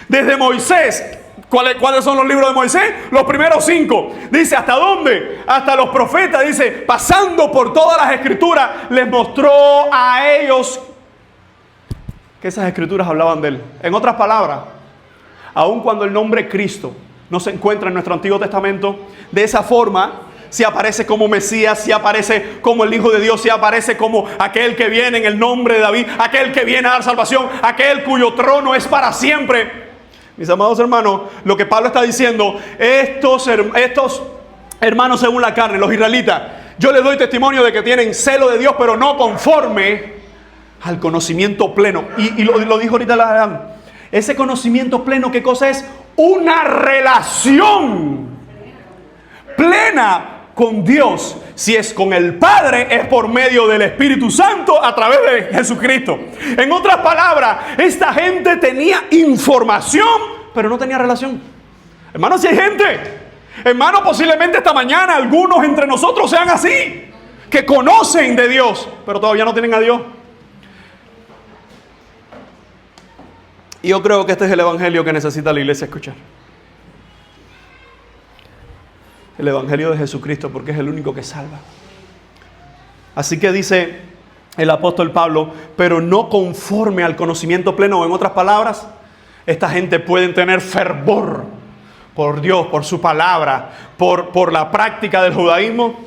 Desde Moisés. ¿Cuáles son los libros de Moisés? Los primeros 5. Dice, ¿hasta dónde? Hasta los profetas. Dice, pasando por todas las escrituras, les mostró a ellos que esas escrituras hablaban de él. En otras palabras, aun cuando el nombre Cristo no se encuentra en nuestro Antiguo Testamento, de esa forma, si aparece como Mesías, si aparece como el Hijo de Dios, si aparece como aquel que viene en el nombre de David, aquel que viene a dar salvación, aquel cuyo trono es para siempre. Mis amados hermanos, lo que Pablo está diciendo, estos hermanos según la carne, los israelitas, yo les doy testimonio de que tienen celo de Dios, pero no conforme al conocimiento pleno. Y lo dijo ahorita la Adán. Ese conocimiento pleno, ¿qué cosa es? Una relación plena con Dios. Si es con el Padre, es por medio del Espíritu Santo a través de Jesucristo. En otras palabras, esta gente tenía información, pero no tenía relación. Hermanos, si hay gente, hermanos, posiblemente esta mañana algunos entre nosotros sean así, que conocen de Dios, pero todavía no tienen a Dios. Y yo creo que este es el evangelio que necesita la iglesia escuchar. El evangelio de Jesucristo, porque es el único que salva. Así que dice el apóstol Pablo, pero no conforme al conocimiento pleno. En otras palabras, esta gente puede tener fervor por Dios, por su palabra, por la práctica del judaísmo,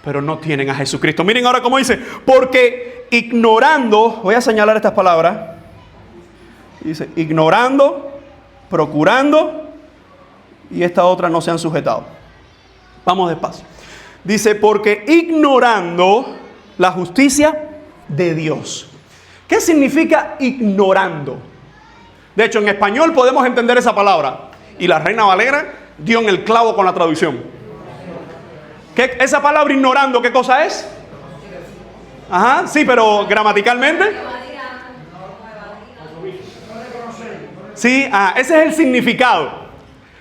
pero no tienen a Jesucristo. Miren ahora cómo dice, porque ignorando, voy a señalar estas palabras, dice, ignorando, procurando, y esta otra no se han sujetado. Vamos despacio. Dice, porque ignorando la justicia de Dios. ¿Qué significa ignorando? De hecho, en español podemos entender esa palabra. Y la Reina Valera dio en el clavo con la traducción. Esa palabra ignorando, ¿qué cosa es? Ajá, sí, pero gramaticalmente. Sí, ese es el significado.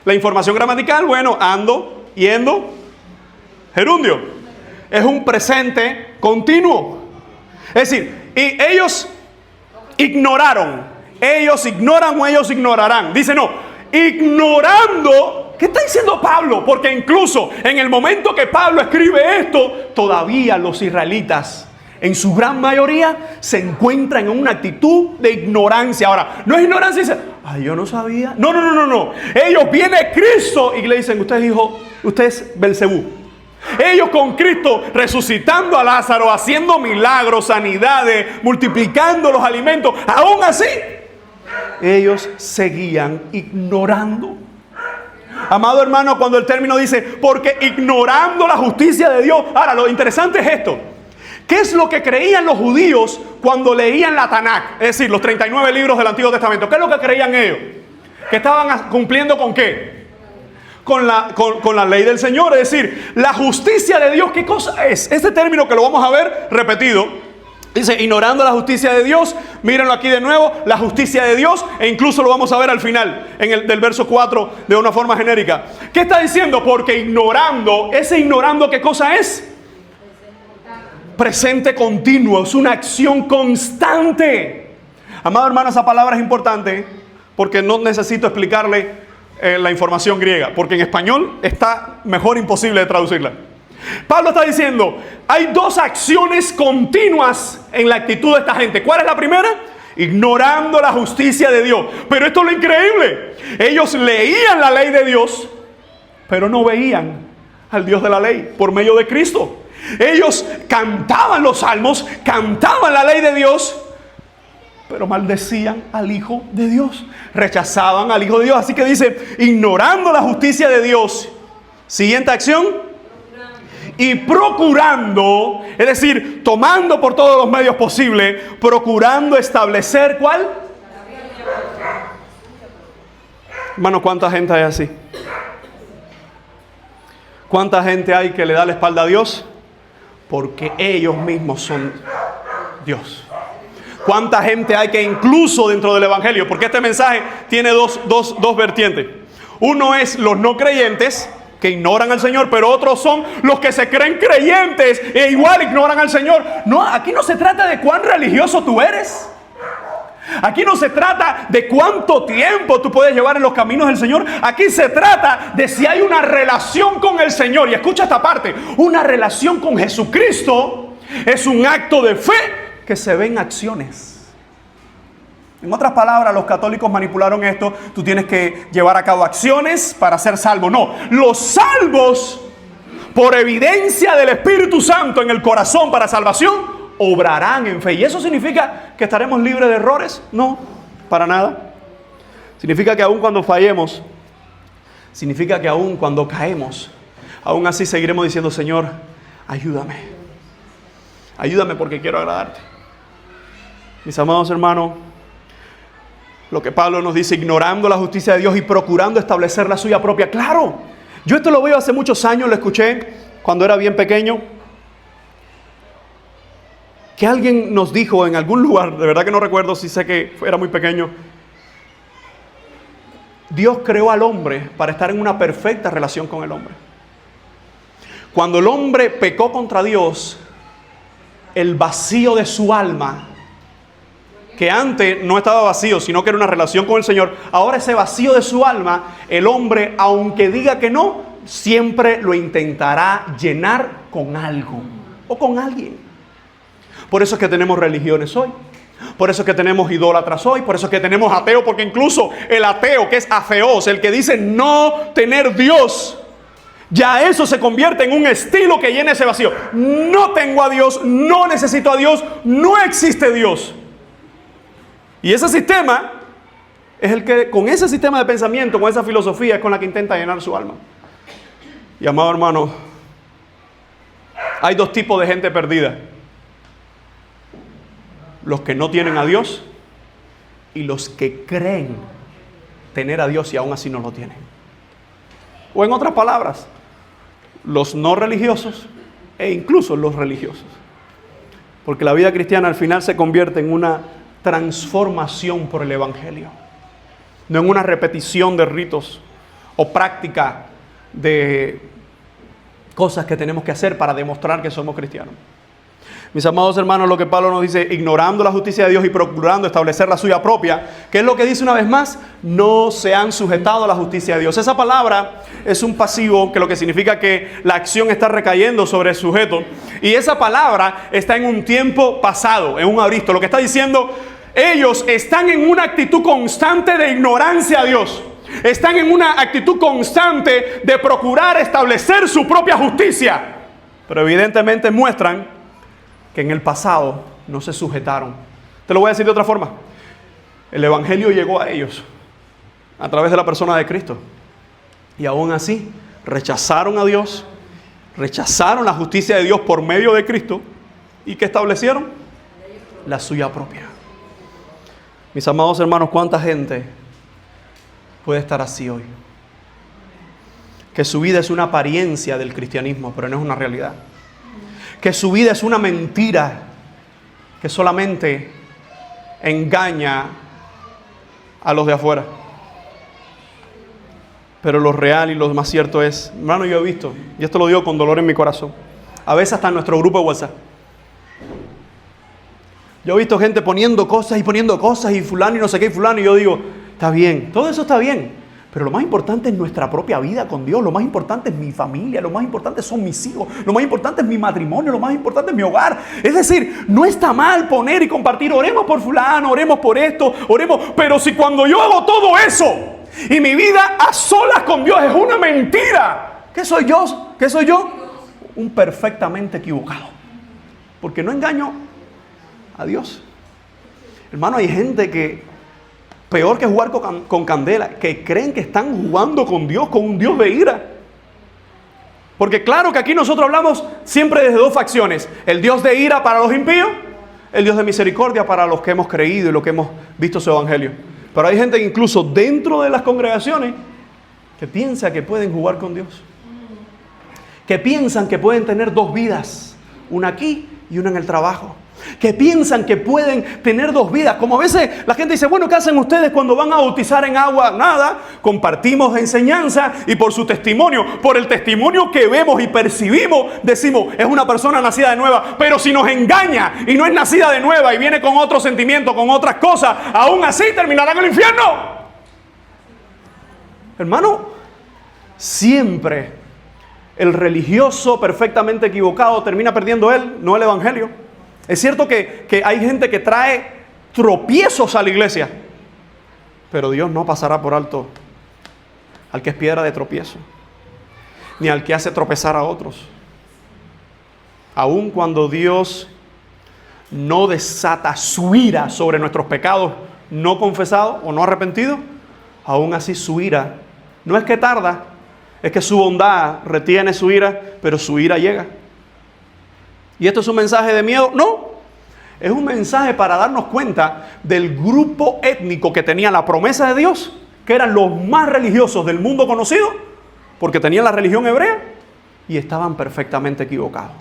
La información gramatical, bueno, ando, yendo, gerundio. Es un presente continuo. Es decir, y ellos ignoraron. Ellos ignoran o ellos ignorarán. Dice no, ignorando. ¿Qué está diciendo Pablo? Porque incluso en el momento que Pablo escribe esto, todavía los israelitas, en su gran mayoría, se encuentran en una actitud de ignorancia. Ahora, no es ignorancia, dice, ay, yo no sabía. No. Ellos viene Cristo y le dicen, usted es Belcebú. Ellos con Cristo resucitando a Lázaro, haciendo milagros, sanidades, multiplicando los alimentos. Aún así, ellos seguían ignorando. Amado hermano, cuando el término dice, porque ignorando la justicia de Dios. Ahora, lo interesante es esto. ¿Qué es lo que creían los judíos cuando leían la Tanakh? Es decir, los 39 libros del Antiguo Testamento. ¿Qué es lo que creían ellos? ¿Que estaban cumpliendo con qué? Con la ley del Señor. Es decir, la justicia de Dios. ¿Qué cosa es? Este término que lo vamos a ver repetido. Dice, ignorando la justicia de Dios. Mírenlo aquí de nuevo, la justicia de Dios. E incluso lo vamos a ver al final, del verso 4, de una forma genérica. ¿Qué está diciendo? Porque ignorando, ese ignorando, ¿qué cosa es? Presente continuo, es una acción constante. Amado hermano, esa palabra es importante porque no necesito explicarle la información griega, porque en español está mejor imposible de traducirla. Pablo está diciendo, hay dos acciones continuas en la actitud de esta gente. ¿Cuál es la primera? Ignorando la justicia de Dios. Pero esto es lo increíble. Ellos leían la ley de Dios, pero no veían al Dios de la ley por medio de Cristo. Ellos cantaban los salmos, cantaban la ley de Dios, pero maldecían al Hijo de Dios, rechazaban al Hijo de Dios. Así que dice, ignorando la justicia de Dios. Siguiente acción. Y procurando, es decir, tomando por todos los medios posibles, procurando establecer, ¿cuál? Hermano, ¿cuánta gente hay así? ¿Cuánta gente hay que le da la espalda a Dios? Porque ellos mismos son Dios. ¿Cuánta gente hay que incluso dentro del Evangelio? Porque este mensaje tiene dos vertientes. Uno es los no creyentes que ignoran al Señor, pero otros son los que se creen creyentes e igual ignoran al Señor. No, aquí no se trata de cuán religioso tú eres. Aquí no se trata de cuánto tiempo tú puedes llevar en los caminos del Señor. Aquí se trata de si hay una relación con el Señor. Y escucha esta parte. Una relación con Jesucristo es un acto de fe que se ve en acciones. En otras palabras, los católicos manipularon esto. Tú tienes que llevar a cabo acciones para ser salvo. No, los salvos, por evidencia del Espíritu Santo en el corazón para salvación, obrarán en fe. ¿Y eso significa que estaremos libres de errores? No, para nada. Significa que aun cuando fallemos, significa que aun cuando caemos, aún así seguiremos diciendo, Señor, ayúdame. Ayúdame porque quiero agradarte. Mis amados hermanos, lo que Pablo nos dice, ignorando la justicia de Dios y procurando establecer la suya propia. Claro, yo esto lo veo hace muchos años, lo escuché cuando era bien pequeño. Que alguien nos dijo en algún lugar, de verdad que no recuerdo, si sé que era muy pequeño. Dios creó al hombre para estar en una perfecta relación con el hombre. Cuando el hombre pecó contra Dios, el vacío de su alma, que antes no estaba vacío, sino que era una relación con el Señor, ahora ese vacío de su alma, el hombre, aunque diga que no, siempre lo intentará llenar con algo o con alguien. Por eso es que tenemos religiones hoy. Por eso es que tenemos idólatras hoy. Por eso es que tenemos ateo. Porque incluso el ateo, que es ateos, el que dice no tener Dios, ya eso se convierte en un estilo que llena ese vacío. No tengo a Dios, no necesito a Dios, no existe Dios. Y ese sistema es el que, con ese sistema de pensamiento, con esa filosofía, es con la que intenta llenar su alma. Y amado hermano, hay dos tipos de gente perdida. Los que no tienen a Dios y los que creen tener a Dios y aún así no lo tienen. O en otras palabras, los no religiosos e incluso los religiosos. Porque la vida cristiana al final se convierte en una transformación por el Evangelio. No en una repetición de ritos o práctica de cosas que tenemos que hacer para demostrar que somos cristianos. Mis amados hermanos, lo que Pablo nos dice, ignorando la justicia de Dios y procurando establecer la suya propia, ¿qué es lo que dice una vez más? No se han sujetado a la justicia de Dios. Esa palabra es un pasivo, que lo que significa que la acción está recayendo sobre el sujeto. Y esa palabra está en un tiempo pasado, en un aoristo. Lo que está diciendo, ellos están en una actitud constante de ignorancia a Dios. Están en una actitud constante de procurar establecer su propia justicia. Pero evidentemente muestran que en el pasado no se sujetaron. Te lo voy a decir de otra forma. El Evangelio llegó a ellos a través de la persona de Cristo. Y aún así rechazaron a Dios, rechazaron la justicia de Dios por medio de Cristo ¿Y qué establecieron? La suya propia. Mis amados hermanos, ¿cuánta gente puede estar así hoy? Que su vida es una apariencia del cristianismo, pero no es una realidad. Que su vida es una mentira que solamente engaña a los de afuera. Pero lo real y lo más cierto es, hermano, yo he visto, y esto lo digo con dolor en mi corazón, a veces hasta en nuestro grupo de WhatsApp, yo he visto gente poniendo cosas y fulano y no sé qué y fulano, y yo digo, está bien, todo eso está bien, pero lo más importante es nuestra propia vida con Dios, lo más importante es mi familia, lo más importante son mis hijos, lo más importante es mi matrimonio, lo más importante es mi hogar. Es decir, no está mal poner y compartir, oremos por fulano, oremos por esto, oremos, pero si cuando yo hago todo eso y mi vida a solas con Dios es una mentira, ¿qué soy yo? ¿Qué soy yo? Un perfectamente equivocado, porque no engaño a Dios. Hermano, hay gente que peor que jugar con candela, que creen que están jugando con Dios, con un Dios de ira. Porque claro que aquí nosotros hablamos siempre desde dos facciones: el Dios de ira para los impíos, el Dios de misericordia para los que hemos creído y los que hemos visto su evangelio. Pero hay gente que incluso dentro de las congregaciones que piensa que pueden jugar con Dios, que piensan que pueden tener dos vidas, una aquí y una en el trabajo, que piensan que pueden tener dos vidas. Como a veces la gente dice, bueno, ¿qué hacen ustedes cuando van a bautizar en agua? Nada, compartimos enseñanza y por su testimonio, por el testimonio que vemos y percibimos, decimos, es una persona nacida de nueva. Pero si nos engaña y no es nacida de nueva y viene con otro sentimiento, con otras cosas, aún así terminará en el infierno. Hermano, siempre el religioso perfectamente equivocado termina perdiendo él, no el evangelio. Es cierto que hay gente que trae tropiezos a la iglesia, pero Dios no pasará por alto al que es piedra de tropiezo, ni al que hace tropezar a otros. Aun cuando Dios no desata su ira sobre nuestros pecados no confesados o no arrepentidos, aún así su ira no es que tarda, es que su bondad retiene su ira, pero su ira llega. ¿Y esto es un mensaje de miedo? No, es un mensaje para darnos cuenta del grupo étnico que tenía la promesa de Dios, que eran los más religiosos del mundo conocido, porque tenían la religión hebrea y estaban perfectamente equivocados.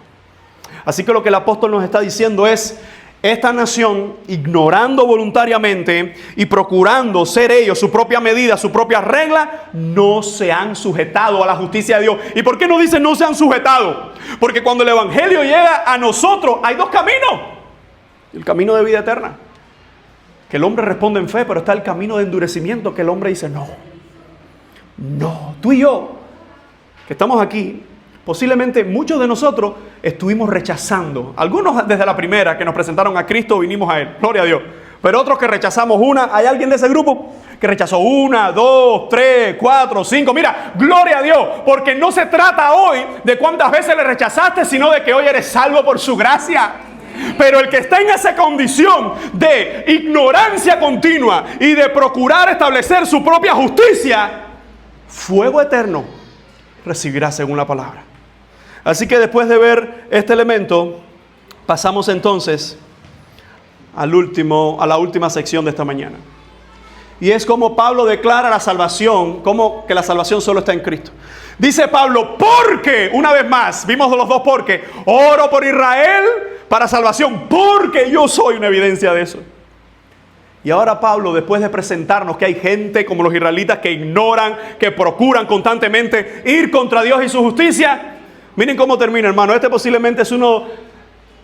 Así que lo que el apóstol nos está diciendo es, esta nación, ignorando voluntariamente y procurando ser ellos su propia medida, su propia regla, no se han sujetado a la justicia de Dios. ¿Y por qué no dice no se han sujetado? Porque cuando el evangelio llega a nosotros, hay dos caminos. El camino de vida eterna, que el hombre responde en fe, pero está el camino de endurecimiento, que el hombre dice no. Tú y yo, que estamos aquí, posiblemente muchos de nosotros estuvimos rechazando. Algunos desde la primera que nos presentaron a Cristo vinimos a Él, gloria a Dios. Pero otros que rechazamos una. ¿Hay alguien de ese grupo que rechazó 1, 2, 3, 4, 5? Mira, gloria a Dios, porque no se trata hoy de cuántas veces le rechazaste, sino de que hoy eres salvo por su gracia. Pero el que está en esa condición de ignorancia continua y de procurar establecer su propia justicia, fuego eterno recibirá según la palabra. Así que después de ver este elemento, pasamos entonces a la última sección de esta mañana. Y es como Pablo declara la salvación, como que la salvación solo está en Cristo. Dice Pablo, porque, una vez más, vimos los dos porque, oro por Israel para salvación, porque yo soy una evidencia de eso. Y ahora Pablo, después de presentarnos que hay gente como los israelitas que ignoran, que procuran constantemente ir contra Dios y su justicia, miren cómo termina, hermano. Este posiblemente es uno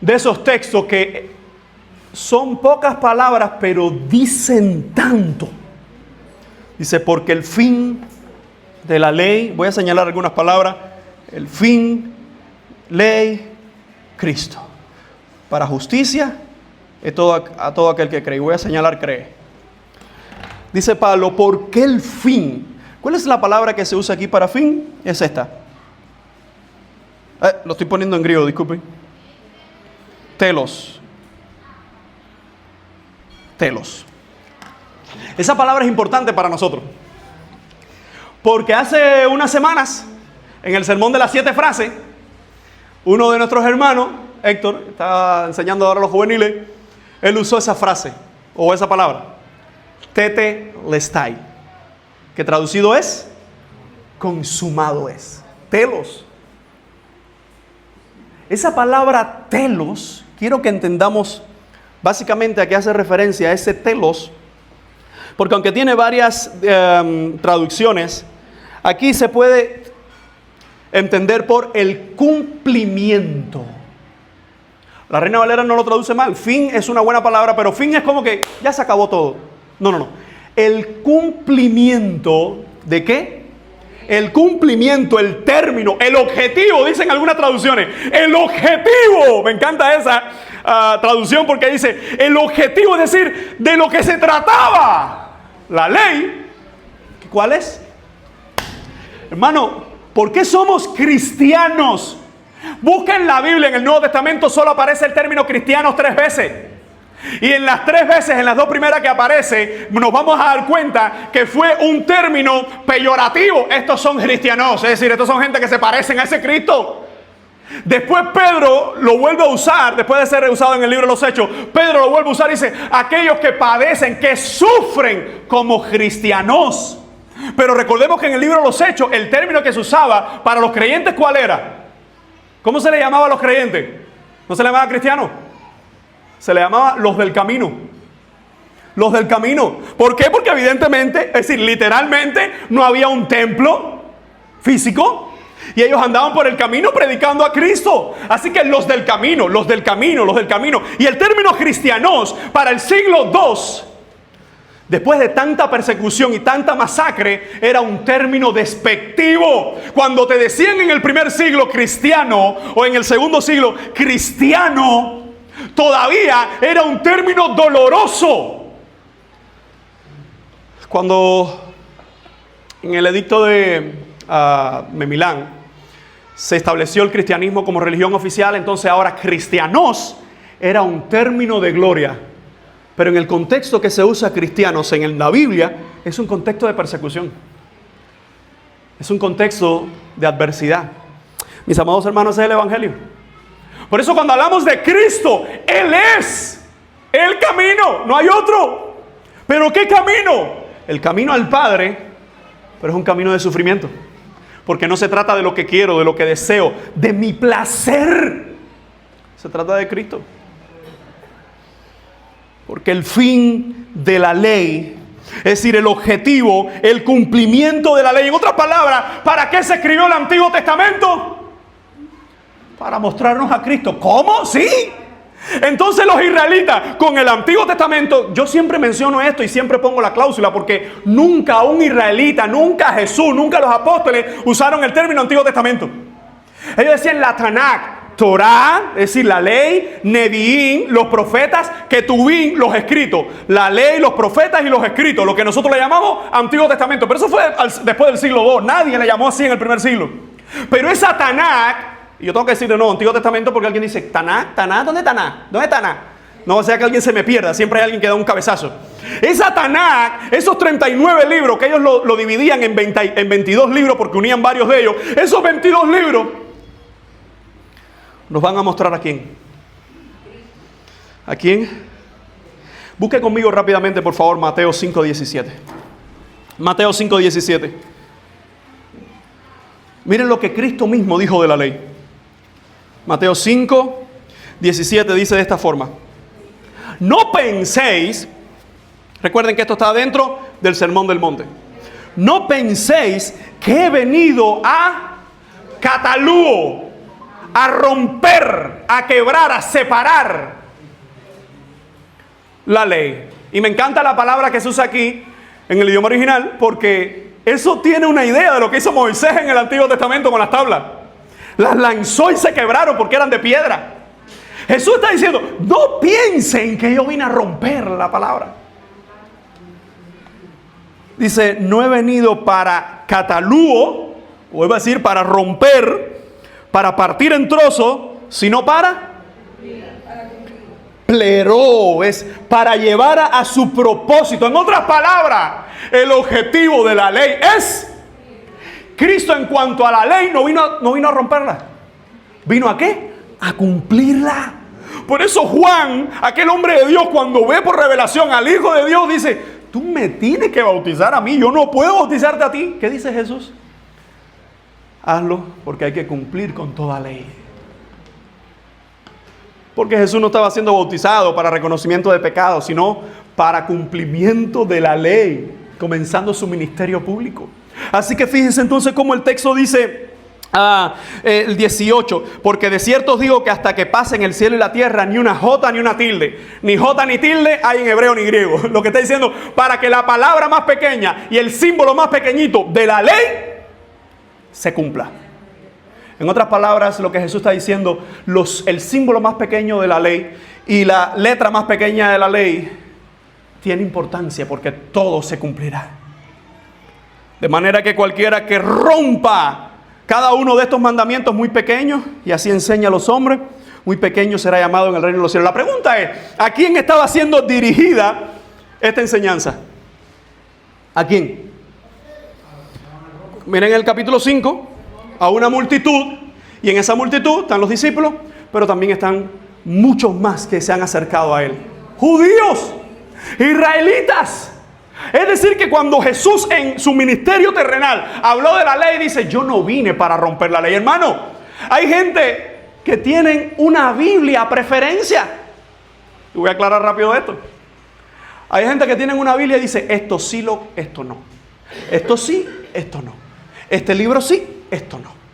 de esos textos que son pocas palabras, pero dicen tanto. Dice, porque el fin de la ley, voy a señalar algunas palabras, el fin, ley, Cristo. Para justicia a todo aquel que cree. Voy a señalar cree. Dice Pablo, ¿por qué el fin? ¿Cuál es la palabra que se usa aquí para fin? Es esta. Lo estoy poniendo en griego, disculpen. Telos. Esa palabra es importante para nosotros. Porque hace unas semanas, en el sermón de las 7 frases, uno de nuestros hermanos Héctor, estaba enseñando ahora a los juveniles, él usó esa frase o esa palabra, tetelestai, que traducido es consumado es. Telos. Esa palabra telos, quiero que entendamos básicamente a qué hace referencia ese telos, porque aunque tiene varias traducciones, aquí se puede entender por el cumplimiento. La Reina Valera no lo traduce mal. Fin es una buena palabra, pero fin es como que ya se acabó todo. No. El cumplimiento ¿de qué? El cumplimiento, el término, el objetivo, dicen algunas traducciones. El objetivo, me encanta esa traducción porque dice, el objetivo, es decir, de lo que se trataba la ley. ¿Cuál es? Hermano, ¿por qué somos cristianos? Busquen la Biblia, en el Nuevo Testamento solo aparece el término cristianos 3 veces. Y en las 3 veces, en las 2 primeras que aparece, nos vamos a dar cuenta que fue un término peyorativo. Estos son cristianos, es decir, estos son gente que se parecen a ese Cristo. Después Pedro lo vuelve a usar, después de ser usado en el libro de los Hechos, Pedro lo vuelve a usar y dice, aquellos que padecen, que sufren como cristianos. Pero recordemos que en el libro de los Hechos, el término que se usaba para los creyentes, ¿cuál era? ¿Cómo se le llamaba a los creyentes? ¿No se le llamaba cristianos? Se le llamaba los del camino. Los del camino. ¿Por qué? Porque evidentemente, es decir, literalmente no había un templo físico y ellos andaban por el camino predicando a Cristo. Así que los del camino, los del camino, los del camino. Y el término cristianos para el siglo II, después de tanta persecución y tanta masacre, era un término despectivo. Cuando te decían en el primer siglo cristiano o en el segundo siglo cristiano, todavía era un término doloroso. Cuando en el edicto de Milán se estableció el cristianismo como religión oficial, entonces ahora cristianos era un término de gloria. Pero en el contexto que se usa cristianos en la Biblia, es un contexto de persecución. Es un contexto de adversidad. Mis amados hermanos, es el Evangelio. Por eso cuando hablamos de Cristo, Él es el camino, no hay otro. ¿Pero qué camino? El camino al Padre, pero es un camino de sufrimiento. Porque no se trata de lo que quiero, de lo que deseo, de mi placer. Se trata de Cristo. Porque el fin de la ley, es decir, el objetivo, el cumplimiento de la ley. En otras palabras, ¿para qué se escribió el Antiguo Testamento? Para mostrarnos a Cristo. ¿Cómo? Sí. Entonces los israelitas con el Antiguo Testamento, yo siempre menciono esto y siempre pongo la cláusula porque nunca un israelita, nunca Jesús, nunca los apóstoles usaron el término Antiguo Testamento. Ellos decían la Tanakh, Torah, es decir, la ley, Neviín, los profetas, Ketubín, los escritos. La ley, los profetas y los escritos, lo que nosotros le llamamos Antiguo Testamento. Pero eso fue después del siglo II, nadie le llamó así en el primer siglo. Pero esa Tanakh, y yo tengo que decir de nuevo Antiguo Testamento porque alguien dice, ¿Tanakh? ¿Tanakh? ¿Dónde es Tanakh? ¿Dónde es Tanakh? No sea que alguien se me pierda, siempre hay alguien que da un cabezazo. Esa Tanakh, esos 39 libros, que ellos lo dividían en 22 libros porque unían varios de ellos, esos 22 libros nos van a mostrar a quién. ¿A quién? Busque conmigo rápidamente, por favor, Mateo 5:17. Mateo 5:17. Miren lo que Cristo mismo dijo de la ley. Mateo 5:17 dice de esta forma: no penséis, recuerden que esto está dentro del Sermón del Monte, no penséis que he venido a catalúo, a romper, a quebrar, a separar la ley. Y me encanta la palabra que se usa aquí en el idioma original porque eso tiene una idea de lo que hizo Moisés en el Antiguo Testamento con las tablas. Las lanzó y se quebraron porque eran de piedra. Jesús está diciendo, no piensen que yo vine a romper la palabra. Dice, no he venido para catalúo, o iba a decir para romper, para partir en trozos, sino para pleró, es para llevar a su propósito. En otras palabras, el objetivo de la ley es Cristo. En cuanto a la ley, no vino a romperla. ¿Vino a qué? a cumplirla. Por eso Juan, aquel hombre de Dios, cuando ve por revelación al Hijo de Dios, dice: tú me tienes que bautizar a mí, yo no puedo bautizarte a ti. ¿Qué dice Jesús? Hazlo porque hay que cumplir con toda ley. Porque Jesús no estaba siendo bautizado para reconocimiento de pecados, sino para cumplimiento de la ley, comenzando su ministerio público. Así que fíjense entonces cómo el texto dice, el 18, porque de cierto os digo que hasta que pasen el cielo y la tierra, ni una jota ni una tilde, ni jota ni tilde hay en hebreo ni griego. Lo que está diciendo, para que la palabra más pequeña y el símbolo más pequeñito de la ley se cumpla. En otras palabras, lo que Jesús está diciendo, el símbolo más pequeño de la ley y la letra más pequeña de la ley tiene importancia porque todo se cumplirá. De manera que cualquiera que rompa cada uno de estos mandamientos muy pequeños, y así enseña a los hombres, muy pequeño será llamado en el reino de los cielos. La pregunta es, ¿a quién estaba siendo dirigida esta enseñanza? ¿A quién? Miren el capítulo 5, a una multitud, y en esa multitud están los discípulos, pero también están muchos más que se han acercado a él. Judíos, israelitas. Es decir, que cuando Jesús en su ministerio terrenal habló de la ley, dice: yo no vine para romper la ley. Hermano, hay gente que tienen una Biblia a preferencia. Y voy a aclarar rápido esto. Hay gente que tiene una Biblia y dice: esto sí, esto no. Esto sí, esto no. Este libro sí, esto no.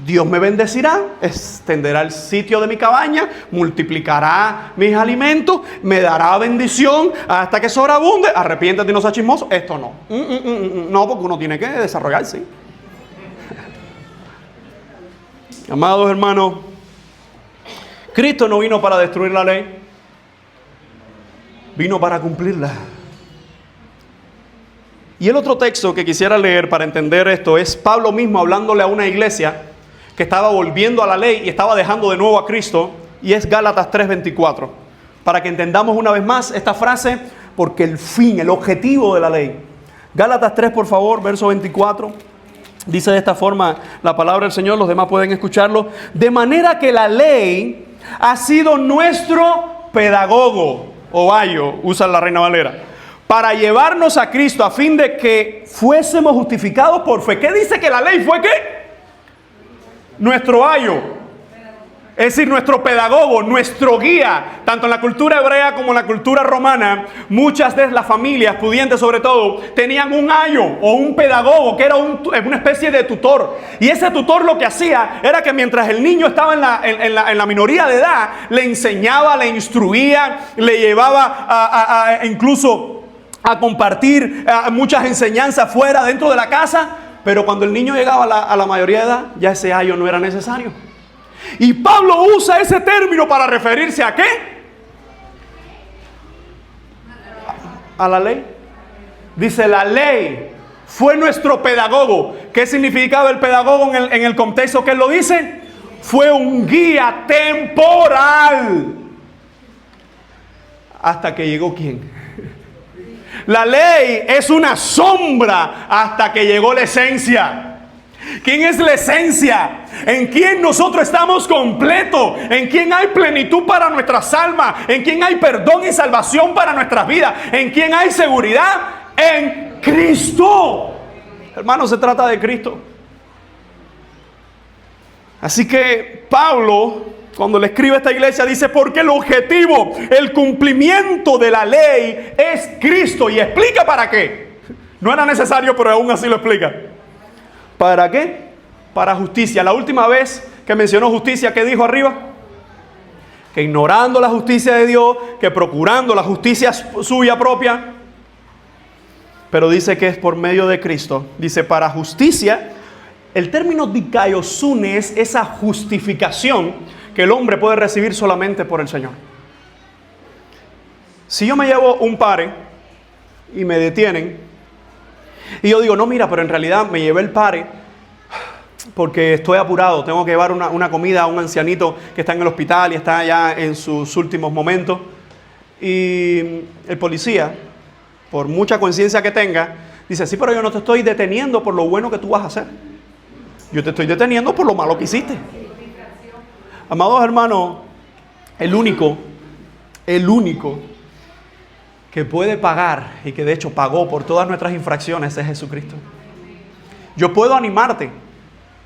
Dios me bendecirá, extenderá el sitio de mi cabaña, multiplicará mis alimentos, me dará bendición hasta que sobreabunde. Arrepiéntate y no seas chismoso. Esto no. No, porque uno tiene que desarrollarse. Amados hermanos, Cristo no vino para destruir la ley, vino para cumplirla. Y el otro texto que quisiera leer para entender esto es Pablo mismo hablándole a una iglesia que estaba volviendo a la ley y estaba dejando de nuevo a Cristo, y es Gálatas 3:24, para que entendamos una vez más esta frase, porque el fin, el objetivo de la ley. Gálatas 3, por favor, verso 24, dice de esta forma la palabra del Señor, los demás pueden escucharlo: de manera que la ley ha sido nuestro pedagogo, o ayo, usa la Reina Valera, para llevarnos a Cristo a fin de que fuésemos justificados por fe. ¿Qué dice que la ley fue qué? Nuestro ayo, es decir, nuestro pedagogo, nuestro guía. Tanto en la cultura hebrea como en la cultura romana, muchas de las familias pudientes sobre todo tenían un ayo o un pedagogo que era una especie de tutor, y ese tutor lo que hacía era que mientras el niño estaba en la minoría de edad, le enseñaba, le instruía, le llevaba incluso a compartir muchas enseñanzas fuera, dentro de la casa. Pero cuando el niño llegaba a la mayoría de edad, ya ese ayo no era necesario. Y Pablo usa ese término para referirse ¿a qué? A la ley. Dice: la ley fue nuestro pedagogo. ¿Qué significaba el pedagogo en el contexto que él lo dice? Fue un guía temporal. Hasta que llegó ¿quién? La ley es una sombra hasta que llegó la esencia. ¿Quién es la esencia? En quién nosotros estamos completos, en quién hay plenitud para nuestras almas, en quién hay perdón y salvación para nuestras vidas, en quién hay seguridad, en Cristo. Hermanos, se trata de Cristo. Así que Pablo, cuando le escribe a esta iglesia, dice: porque el objetivo, el cumplimiento de la ley es Cristo. Y explica para qué. No era necesario, pero aún así lo explica. ¿Para qué? Para justicia. La última vez que mencionó justicia, ¿qué dijo arriba? Que ignorando la justicia de Dios, que procurando la justicia suya propia. Pero dice que es por medio de Cristo. Dice: para justicia. El término dikaiosune es esa justificación que el hombre puede recibir solamente por el Señor. Si yo me llevo un pare y me detienen, y yo digo: no, mira, pero en realidad me llevé el pare porque estoy apurado, tengo que llevar una comida a un ancianito que está en el hospital y está ya en sus últimos momentos. Y el policía, por mucha conciencia que tenga, dice: sí, pero yo no te estoy deteniendo por lo bueno que tú vas a hacer. Yo te estoy deteniendo por lo malo que hiciste. Amados hermanos, el único que puede pagar y que de hecho pagó por todas nuestras infracciones es Jesucristo. Yo puedo animarte,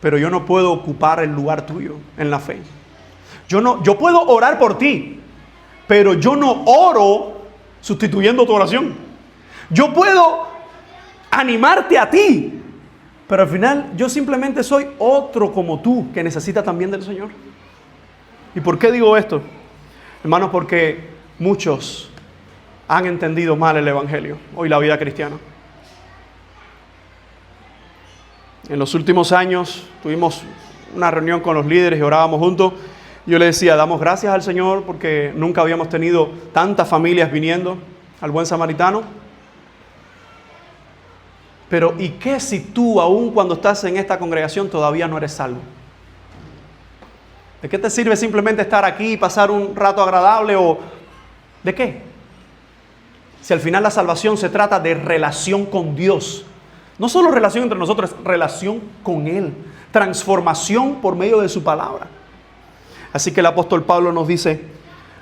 pero yo no puedo ocupar el lugar tuyo en la fe. Yo puedo orar por ti, pero yo no oro sustituyendo tu oración. Yo puedo animarte a ti, pero al final yo simplemente soy otro como tú que necesita también del Señor. ¿Y por qué digo esto? Hermanos, porque muchos han entendido mal el Evangelio, hoy la vida cristiana. En los últimos años tuvimos una reunión con los líderes y orábamos juntos. Yo le decía, damos gracias al Señor porque nunca habíamos tenido tantas familias viniendo al Buen Samaritano. Pero ¿y qué si tú, aún cuando estás en esta congregación, todavía no eres salvo? ¿De qué te sirve simplemente estar aquí y pasar un rato agradable o de qué? Si al final la salvación se trata de relación con Dios. No solo relación entre nosotros, es relación con Él. Transformación por medio de su palabra. Así que el apóstol Pablo nos dice,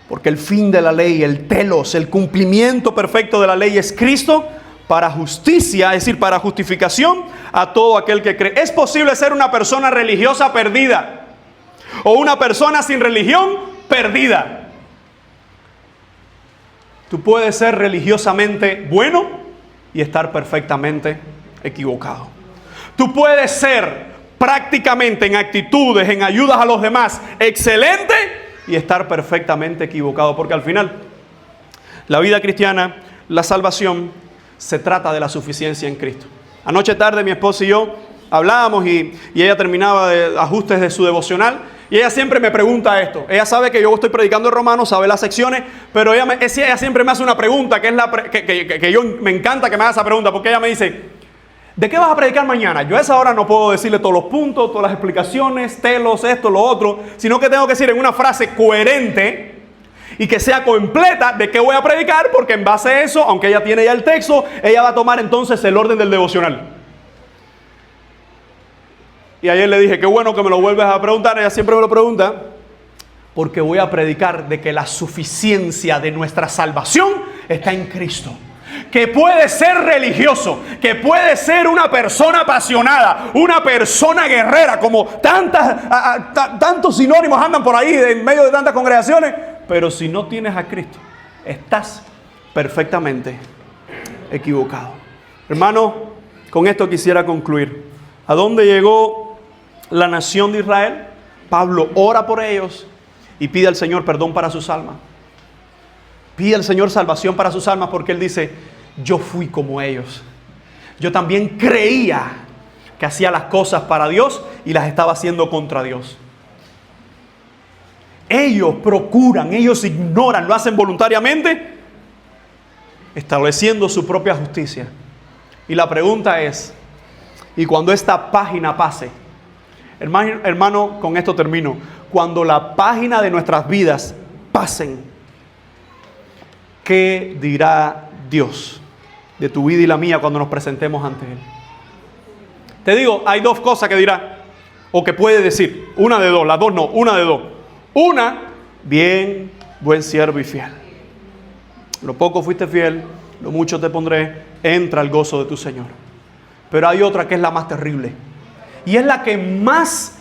porque el fin de la ley, el telos, el cumplimiento perfecto de la ley es Cristo para justicia, es decir, para justificación a todo aquel que cree. ¿Es posible ser una persona religiosa perdida? O una persona sin religión perdida. Tú puedes ser religiosamente bueno y estar perfectamente equivocado. Tú puedes ser prácticamente en actitudes, en ayudas a los demás, excelente y estar perfectamente equivocado. Porque al final, la vida cristiana, la salvación, se trata de la suficiencia en Cristo. Anoche tarde mi esposa y yo hablábamos y ella terminaba de ajustes de su devocional. Y ella siempre me pregunta esto. Ella sabe que yo estoy predicando en Romanos, sabe las secciones, pero ella siempre me hace una pregunta que yo me encanta que me haga esa pregunta, porque ella me dice, ¿de qué vas a predicar mañana? Yo a esa hora no puedo decirle todos los puntos, todas las explicaciones, telos, esto, lo otro, sino que tengo que decir en una frase coherente y que sea completa de qué voy a predicar, porque en base a eso, aunque ella tiene ya el texto, ella va a tomar entonces el orden del devocional. Y ayer le dije, qué bueno que me lo vuelves a preguntar. Ella siempre me lo pregunta, porque voy a predicar de que la suficiencia de nuestra salvación está en Cristo. Que puede ser religioso, que puede ser una persona apasionada, una persona guerrera, como tantos sinónimos andan por ahí en medio de tantas congregaciones. Pero si no tienes a Cristo, estás perfectamente equivocado. Hermano, con esto quisiera concluir. ¿A dónde llegó la nación de Israel? Pablo ora por ellos y pide al Señor perdón para sus almas. Pide al Señor salvación para sus almas porque Él dice, yo fui como ellos. Yo también creía que hacía las cosas para Dios y las estaba haciendo contra Dios. Ellos procuran, ellos ignoran, lo hacen voluntariamente, estableciendo su propia justicia. Y la pregunta es, y cuando esta página pase, hermano, con esto termino. Cuando la página de nuestras vidas pasen, ¿qué dirá Dios de tu vida y la mía cuando nos presentemos ante Él? Te digo, hay dos cosas que dirá, o que puede decir. Una de dos, las dos no, una de dos. Una, bien, buen siervo y fiel. Lo poco fuiste fiel, lo mucho te pondré, entra al gozo de tu Señor. Pero hay otra que es la más terrible. Y es la que más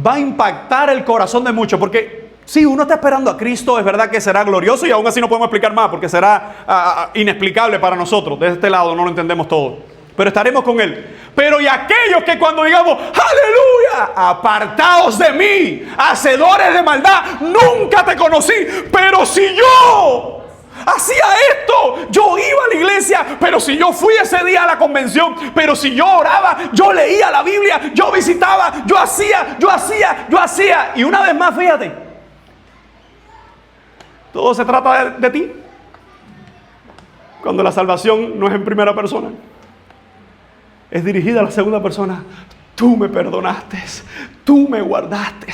va a impactar el corazón de muchos. Porque sí, uno está esperando a Cristo, es verdad que será glorioso y aún así no podemos explicar más porque será inexplicable para nosotros. De este lado no lo entendemos todo. Pero estaremos con Él. Pero y aquellos que cuando digamos, ¡aleluya! Apartaos de mí, hacedores de maldad, nunca te conocí. Pero si yo hacía esto, yo iba a la iglesia, pero si yo fui ese día a la convención, pero si yo oraba, yo leía la Biblia, yo visitaba, yo hacía. Y una vez más, fíjate, todo se trata de ti. Cuando la salvación no es en primera persona, es dirigida a la segunda persona. Tú me perdonaste, tú me guardaste,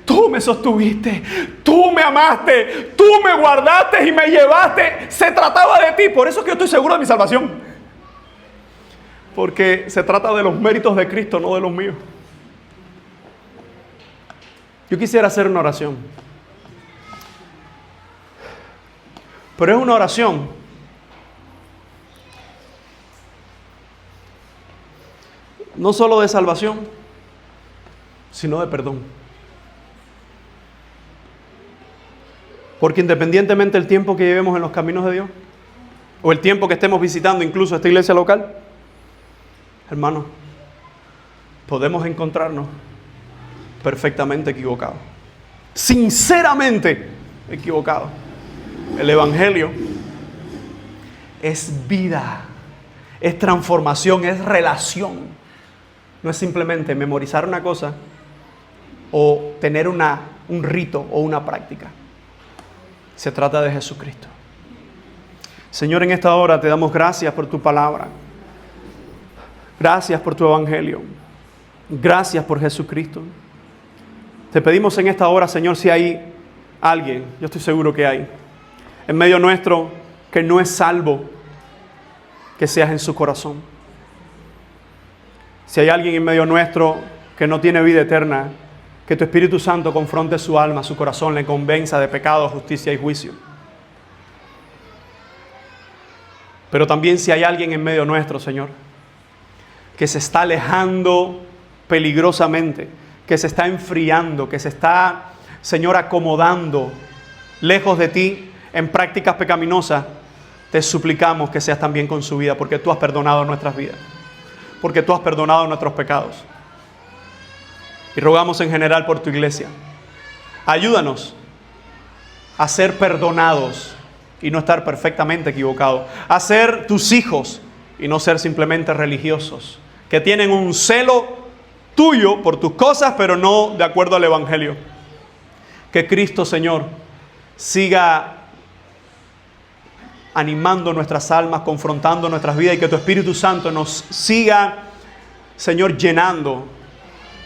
tú me sostuviste, tú me amaste, tú me guardaste y me llevaste. Se trataba de ti, por eso es que yo estoy seguro de mi salvación. Porque se trata de los méritos de Cristo, no de los míos. Yo quisiera hacer una oración. Pero es una oración no solo de salvación, sino de perdón. Porque independientemente del tiempo que llevemos en los caminos de Dios, o el tiempo que estemos visitando incluso esta iglesia local, hermano, podemos encontrarnos perfectamente equivocados. Sinceramente equivocados. El Evangelio es vida, es transformación, es relación. No es simplemente memorizar una cosa o tener un rito o una práctica. Se trata de Jesucristo. Señor, en esta hora te damos gracias por tu palabra. Gracias por tu Evangelio. Gracias por Jesucristo. Te pedimos en esta hora, Señor, si hay alguien, yo estoy seguro que hay, en medio nuestro que no es salvo, que seas en su corazón. Si hay alguien en medio nuestro que no tiene vida eterna, que tu Espíritu Santo confronte su alma, su corazón, le convenza de pecado, justicia y juicio. Pero también si hay alguien en medio nuestro, Señor, que se está alejando peligrosamente, que se está enfriando, que se está, Señor, acomodando lejos de ti en prácticas pecaminosas, te suplicamos que seas también con su vida, porque tú has perdonado nuestras vidas, porque tú has perdonado nuestros pecados. Y rogamos en general por tu iglesia. Ayúdanos a ser perdonados y no estar perfectamente equivocados. A ser tus hijos y no ser simplemente religiosos, que tienen un celo tuyo por tus cosas, pero no de acuerdo al Evangelio. Que Cristo, Señor, siga animando nuestras almas, confrontando nuestras vidas, y que tu Espíritu Santo nos siga, Señor, llenando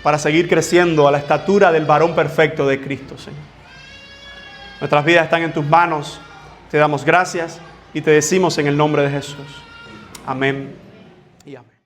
para seguir creciendo a la estatura del varón perfecto de Cristo, Señor. Nuestras vidas están en tus manos. Te damos gracias y te decimos en el nombre de Jesús. Amén y amén.